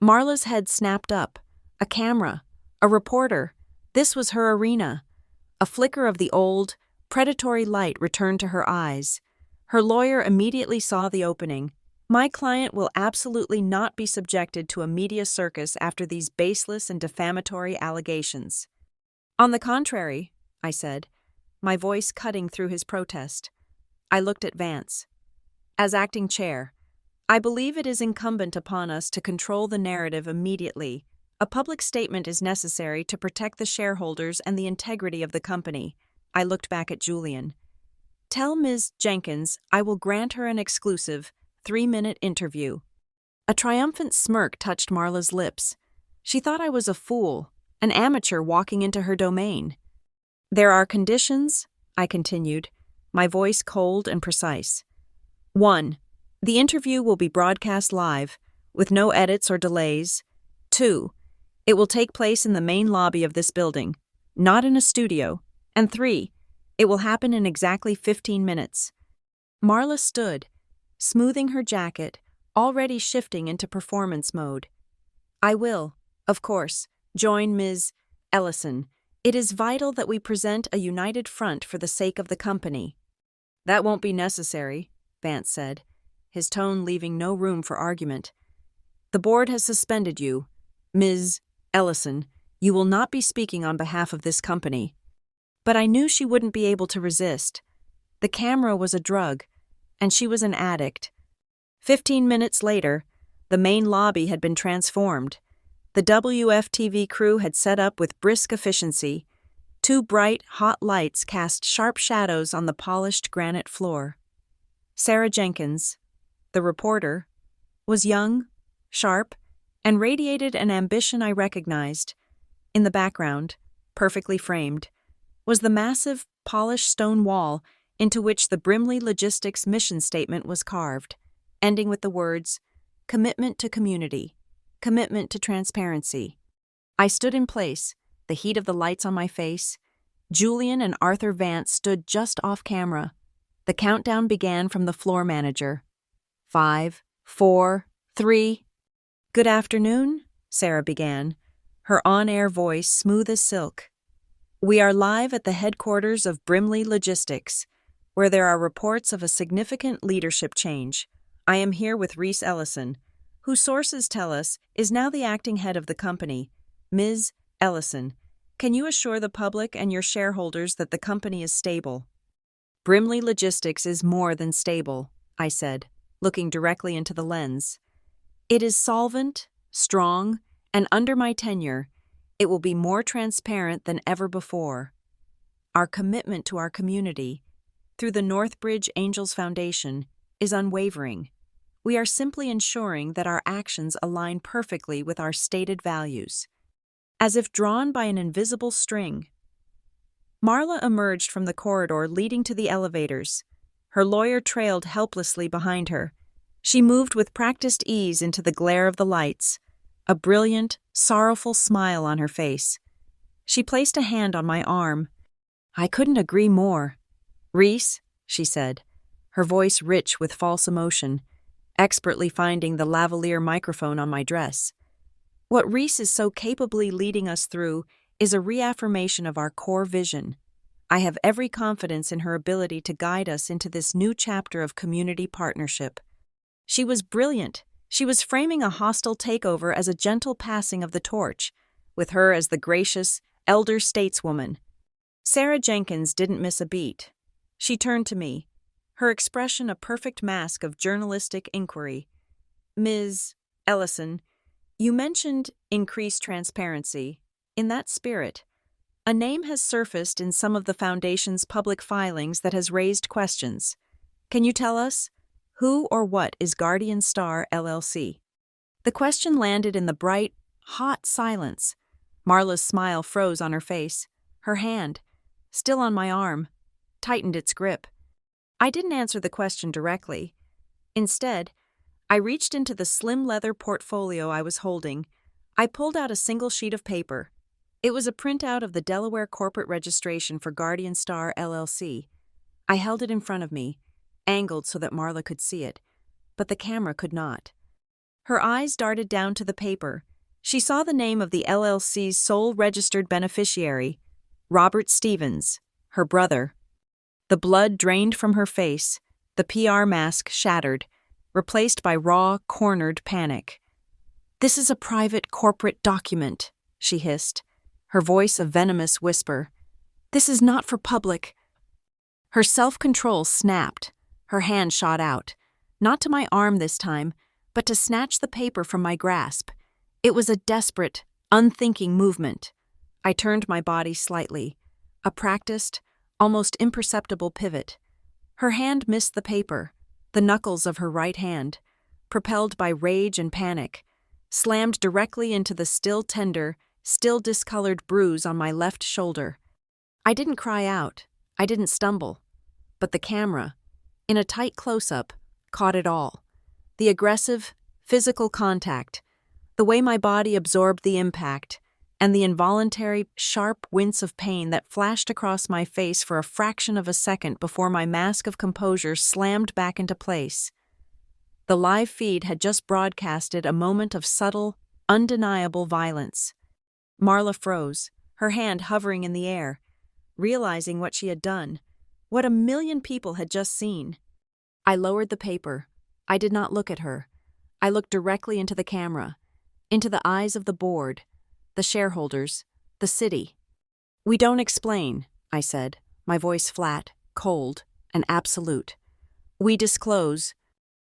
Marla's head snapped up. A camera. A reporter. This was her arena. A flicker of the old, predatory light returned to her eyes. Her lawyer immediately saw the opening. My client will absolutely not be subjected to a media circus after these baseless and defamatory allegations. On the contrary, I said, my voice cutting through his protest. I looked at Vance. As acting chair, I believe it is incumbent upon us to control the narrative immediately. A public statement is necessary to protect the shareholders and the integrity of the company. I looked back at Julian. Tell Ms. Jenkins I will grant her an exclusive 3-minute interview. A triumphant smirk touched Marla's lips. She thought I was a fool, an amateur walking into her domain. There are conditions, I continued, my voice cold and precise. 1. The interview will be broadcast live, with no edits or delays. 2. It will take place in the main lobby of this building, not in a studio. And 3. It will happen in exactly 15 minutes. Marla stood, smoothing her jacket, already shifting into performance mode. I will, of course, join Ms. Ellison. It is vital that we present a united front for the sake of the company. That won't be necessary, Vance said, his tone leaving no room for argument. The board has suspended you. Ms. Ellison, you will not be speaking on behalf of this company. But I knew she wouldn't be able to resist. The camera was a drug, and she was an addict. 15 minutes later, the main lobby had been transformed. The WFTV crew had set up with brisk efficiency. 2 bright, hot lights cast sharp shadows on the polished granite floor. Sarah Jenkins, the reporter, was young, sharp, and radiated an ambition I recognized. In the background, perfectly framed, was the massive, polished stone wall into which the Brimley Logistics mission statement was carved, ending with the words, "Commitment to community, commitment to transparency." I stood in place, the heat of the lights on my face. Julian and Arthur Vance stood just off camera. The countdown began from the floor manager. 5, 4, 3. Good afternoon, Sarah began, her on-air voice smooth as silk. We are live at the headquarters of Brimley Logistics, where there are reports of a significant leadership change. I am here with Reese Ellison, who sources tell us is now the acting head of the company. Ms. Ellison, can you assure the public and your shareholders that the company is stable? Brimley Logistics is more than stable, I said, looking directly into the lens. It is solvent, strong, and under my tenure, it will be more transparent than ever before. Our commitment to our community, through the Northbridge Angels Foundation, is unwavering. We are simply ensuring that our actions align perfectly with our stated values. As if drawn by an invisible string. Marla emerged from the corridor leading to the elevators. Her lawyer trailed helplessly behind her. She moved with practiced ease into the glare of the lights, a brilliant, sorrowful smile on her face. She placed a hand on my arm. I couldn't agree more. Reese, she said, her voice rich with false emotion, expertly finding the lavalier microphone on my dress. What Reese is so capably leading us through is a reaffirmation of our core vision. I have every confidence in her ability to guide us into this new chapter of community partnership. She was brilliant. She was framing a hostile takeover as a gentle passing of the torch, with her as the gracious, elder stateswoman. Sarah Jenkins didn't miss a beat. She turned to me, her expression a perfect mask of journalistic inquiry. Ms. Ellison, you mentioned increased transparency. In that spirit, a name has surfaced in some of the Foundation's public filings that has raised questions. Can you tell us? Who or what is Guardian Star LLC? The question landed in the bright, hot silence. Marla's smile froze on her face. Her hand, still on my arm, tightened its grip. I didn't answer the question directly. Instead, I reached into the slim leather portfolio I was holding. I pulled out a single sheet of paper. It was a printout of the Delaware corporate registration for Guardian Star LLC. I held it in front of me, angled so that Marla could see it, but the camera could not. Her eyes darted down to the paper. She saw the name of the LLC's sole registered beneficiary, Robert Stevens, her brother. The blood drained from her face, the PR mask shattered, replaced by raw, cornered panic. "This is a private corporate document," she hissed, her voice a venomous whisper. "This is not for public." Her self-control snapped. Her hand shot out, not to my arm this time, but to snatch the paper from my grasp. It was a desperate, unthinking movement. I turned my body slightly, a practiced, almost imperceptible pivot. Her hand missed the paper, the knuckles of her right hand, propelled by rage and panic, slammed directly into the still tender, still discolored bruise on my left shoulder. I didn't cry out, I didn't stumble, but the camera, in a tight close-up, caught it all. The aggressive, physical contact, the way my body absorbed the impact, and the involuntary, sharp wince of pain that flashed across my face for a fraction of a second before my mask of composure slammed back into place. The live feed had just broadcasted a moment of subtle, undeniable violence. Marla froze, her hand hovering in the air, realizing what she had done, what a million people had just seen. I lowered the paper. I did not look at her. I looked directly into the camera, into the eyes of the board, the shareholders, the city. "We don't explain," I said, my voice flat, cold, and absolute. "We disclose."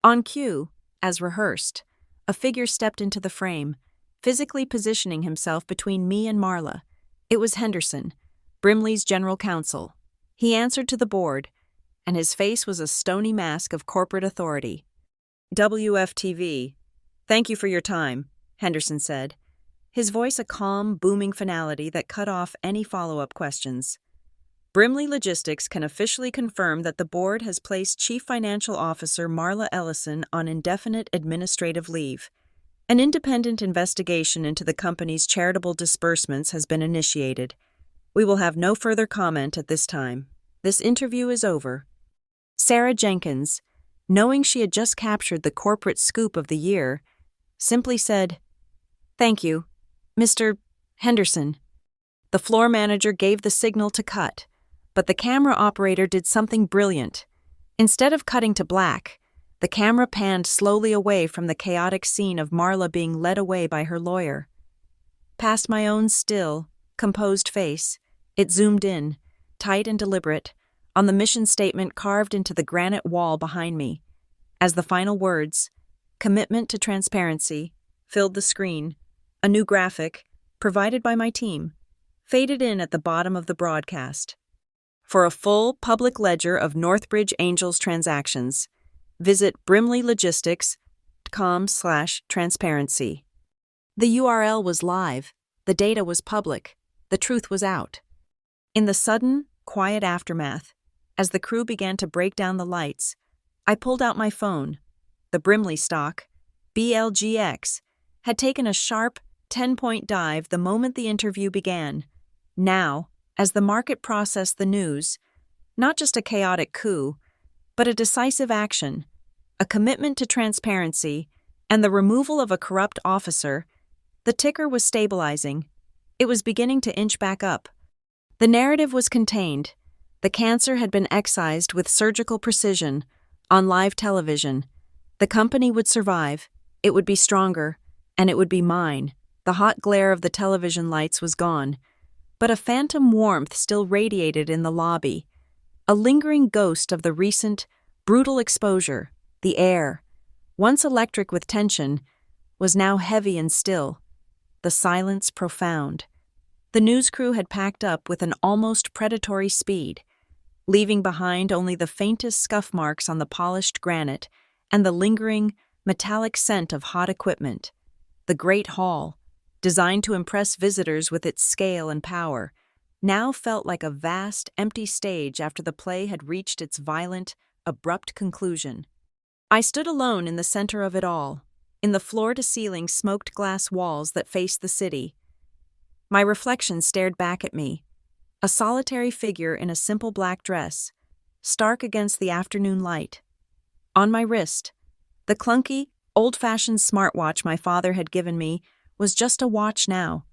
On cue, as rehearsed, a figure stepped into the frame, physically positioning himself between me and Marla. It was Henderson, Brimley's general counsel. He answered to the board, and his face was a stony mask of corporate authority. "WFTV, thank you for your time," Henderson said, his voice a calm, booming finality that cut off any follow-up questions. "Brimley Logistics can officially confirm that the board has placed Chief Financial Officer Marla Ellison on indefinite administrative leave. An independent investigation into the company's charitable disbursements has been initiated. We will have no further comment at this time. This interview is over." Sarah Jenkins, knowing she had just captured the corporate scoop of the year, simply said, "Thank you, Mr. Henderson." The floor manager gave the signal to cut, but the camera operator did something brilliant. Instead of cutting to black, the camera panned slowly away from the chaotic scene of Marla being led away by her lawyer. Past my own still, composed face, it zoomed in, tight and deliberate, on the mission statement carved into the granite wall behind me. As the final words, "Commitment to transparency," filled the screen, a new graphic, provided by my team, faded in at the bottom of the broadcast. For a full public ledger of Northbridge Angels transactions, visit brimleylogistics.com/transparency. The URL was live, the data was public, the truth was out. In the sudden, quiet aftermath, as the crew began to break down the lights, I pulled out my phone. The Brimley stock, BLGX, had taken a sharp 10-point dive the moment the interview began. Now, as the market processed the news, not just a chaotic coup, but a decisive action, a commitment to transparency, and the removal of a corrupt officer, the ticker was stabilizing. It was beginning to inch back up. The narrative was contained. The cancer had been excised with surgical precision on live television. The company would survive, it would be stronger, and it would be mine. The hot glare of the television lights was gone, but a phantom warmth still radiated in the lobby, a lingering ghost of the recent, brutal exposure. The air, once electric with tension, was now heavy and still, the silence profound. The news crew had packed up with an almost predatory speed, leaving behind only the faintest scuff marks on the polished granite and the lingering, metallic scent of hot equipment. The great hall, designed to impress visitors with its scale and power, now felt like a vast, empty stage after the play had reached its violent, abrupt conclusion. I stood alone in the center of it all, in the floor-to-ceiling smoked glass walls that faced the city. My reflection stared back at me, a solitary figure in a simple black dress, stark against the afternoon light. On my wrist, the clunky, old-fashioned smartwatch my father had given me was just a watch now.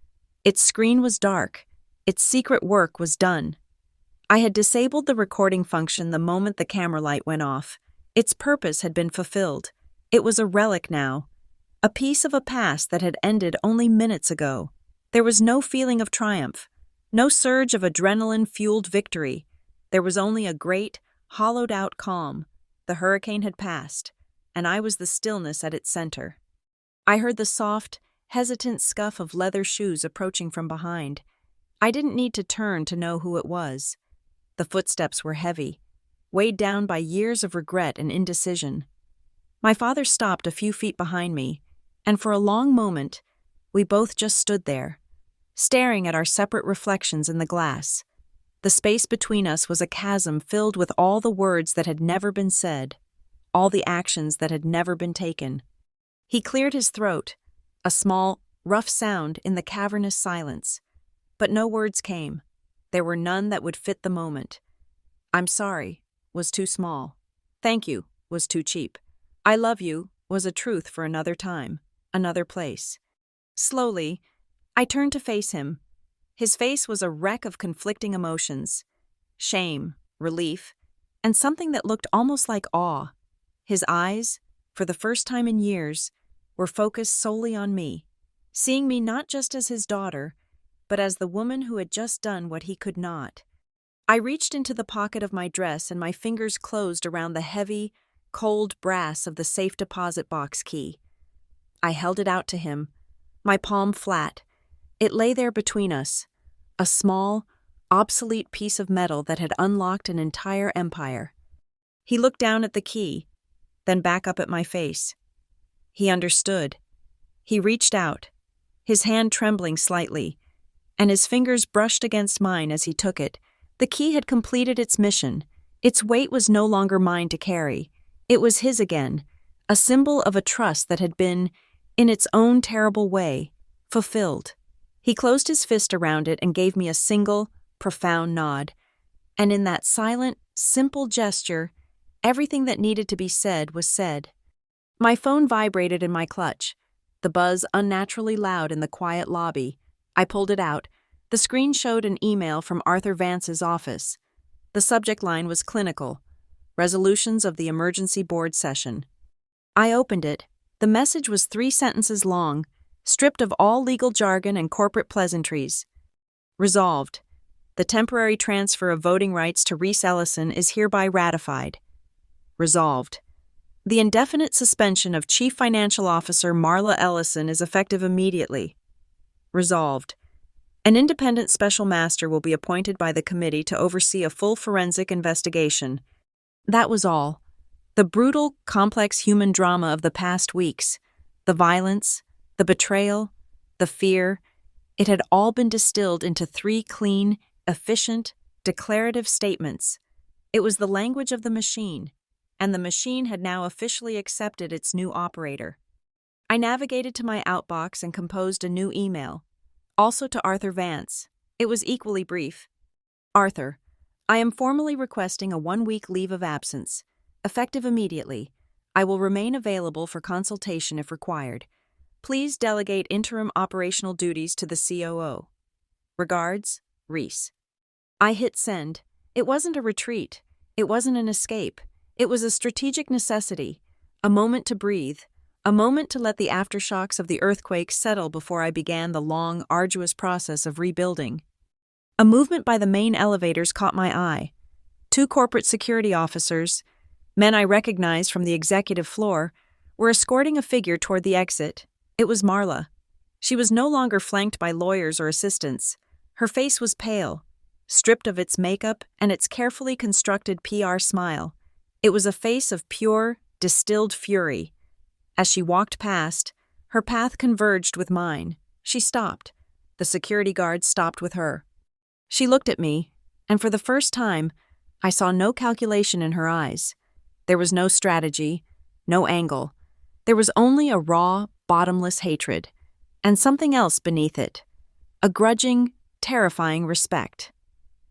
Its screen was dark. Its secret work was done. I had disabled the recording function the moment the camera light went off. Its purpose had been fulfilled. It was a relic now, a piece of a past that had ended only minutes ago. There was no feeling of triumph, no surge of adrenaline-fueled victory. There was only a great, hollowed-out calm. The hurricane had passed, and I was the stillness at its center. I heard the soft, hesitant scuff of leather shoes approaching from behind. I didn't need to turn to know who it was. The footsteps were heavy, weighed down by years of regret and indecision. My father stopped a few feet behind me, and for a long moment, we both just stood there, staring at our separate reflections in the glass. The space between us was a chasm filled with all the words that had never been said, all the actions that had never been taken. He cleared his throat, a small, rough sound in the cavernous silence. But no words came. There were none that would fit the moment. "I'm sorry" was too small. "Thank you" was too cheap. "I love you" was a truth for another time, another place. Slowly, I turned to face him. His face was a wreck of conflicting emotions: shame, relief, and something that looked almost like awe. His eyes, for the first time in years, were focused solely on me, seeing me not just as his daughter, but as the woman who had just done what he could not. I reached into the pocket of my dress and my fingers closed around the heavy, cold brass of the safe deposit box key. I held it out to him, my palm flat. It lay there between us, a small, obsolete piece of metal that had unlocked an entire empire. He looked down at the key, then back up at my face. He understood. He reached out, his hand trembling slightly, and his fingers brushed against mine as he took it. The key had completed its mission. Its weight was no longer mine to carry. It was his again, a symbol of a trust that had been, in its own terrible way, fulfilled. He closed his fist around it and gave me a single, profound nod. And in that silent, simple gesture, everything that needed to be said was said. My phone vibrated in my clutch, the buzz unnaturally loud in the quiet lobby. I pulled it out. The screen showed an email from Arthur Vance's office. The subject line was clinical: resolutions of the emergency board session. I opened it. The message was 3 sentences long, stripped of all legal jargon and corporate pleasantries. Resolved. The temporary transfer of voting rights to Reese Ellison is hereby ratified. Resolved. The indefinite suspension of Chief Financial Officer Marla Ellison is effective immediately. Resolved. An independent special master will be appointed by the committee to oversee a full forensic investigation. That was all. The brutal, complex human drama of the past weeks, the violence, the betrayal, the fear, it had all been distilled into 3 clean, efficient, declarative statements. It was the language of the machine, and the machine had now officially accepted its new operator. I navigated to my outbox and composed a new email, also to Arthur Vance. It was equally brief. Arthur, I am formally requesting a 1-week leave of absence, effective immediately. I will remain available for consultation if required. Please delegate interim operational duties to the COO. Regards, Reese. I hit send. It wasn't a retreat. It wasn't an escape. It was a strategic necessity, a moment to breathe, a moment to let the aftershocks of the earthquake settle before I began the long, arduous process of rebuilding. A movement by the main elevators caught my eye. 2 corporate security officers, men I recognized from the executive floor, were escorting a figure toward the exit. It was Marla. She was no longer flanked by lawyers or assistants. Her face was pale, stripped of its makeup and its carefully constructed PR smile. It was a face of pure, distilled fury. As she walked past, her path converged with mine, She stopped. The security guard stopped with her. She looked at me, and for the first time, I saw no calculation in her eyes. There was no strategy, no angle. There was only a raw, bottomless hatred, and something else beneath it. A grudging, terrifying respect.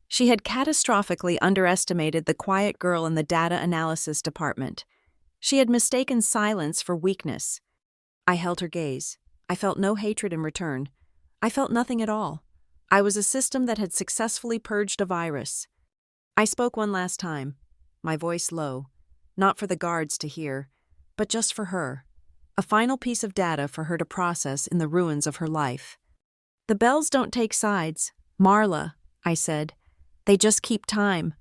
She had catastrophically underestimated the quiet girl in the data analysis department. She had mistaken silence for weakness. I held her gaze. I felt no hatred in return. I felt nothing at all. I was a system that had successfully purged a virus. I spoke one last time, my voice low, not for the guards to hear, but just for her. A final piece of data for her to process in the ruins of her life. The bells don't take sides, Marla, I said. They just keep time.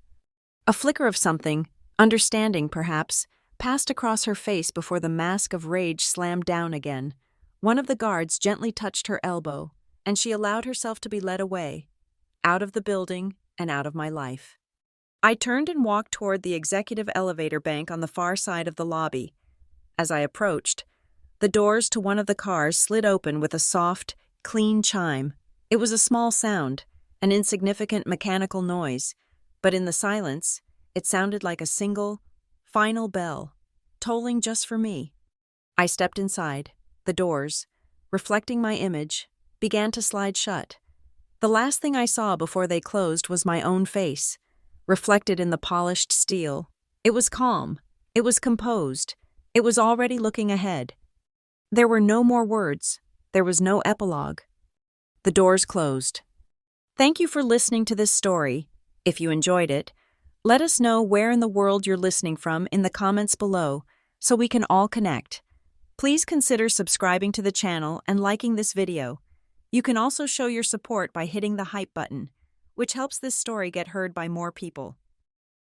A flicker of something, understanding perhaps, passed across her face before the mask of rage slammed down again. One of the guards gently touched her elbow, and she allowed herself to be led away, out of the building and out of my life. I turned and walked toward the executive elevator bank on the far side of the lobby. As I approached, the doors to one of the cars slid open with a soft, clean chime. It was a small sound, an insignificant mechanical noise, but in the silence, it sounded like a single, final bell, tolling just for me. I stepped inside. The doors, reflecting my image, began to slide shut. The last thing I saw before they closed was my own face, reflected in the polished steel. It was calm. It was composed. It was already looking ahead. There were no more words. There was no epilogue. The doors closed. Thank you for listening to this story. If you enjoyed it, let us know where in the world you're listening from in the comments below so we can all connect. Please consider subscribing to the channel and liking this video. You can also show your support by hitting the hype button, which helps this story get heard by more people.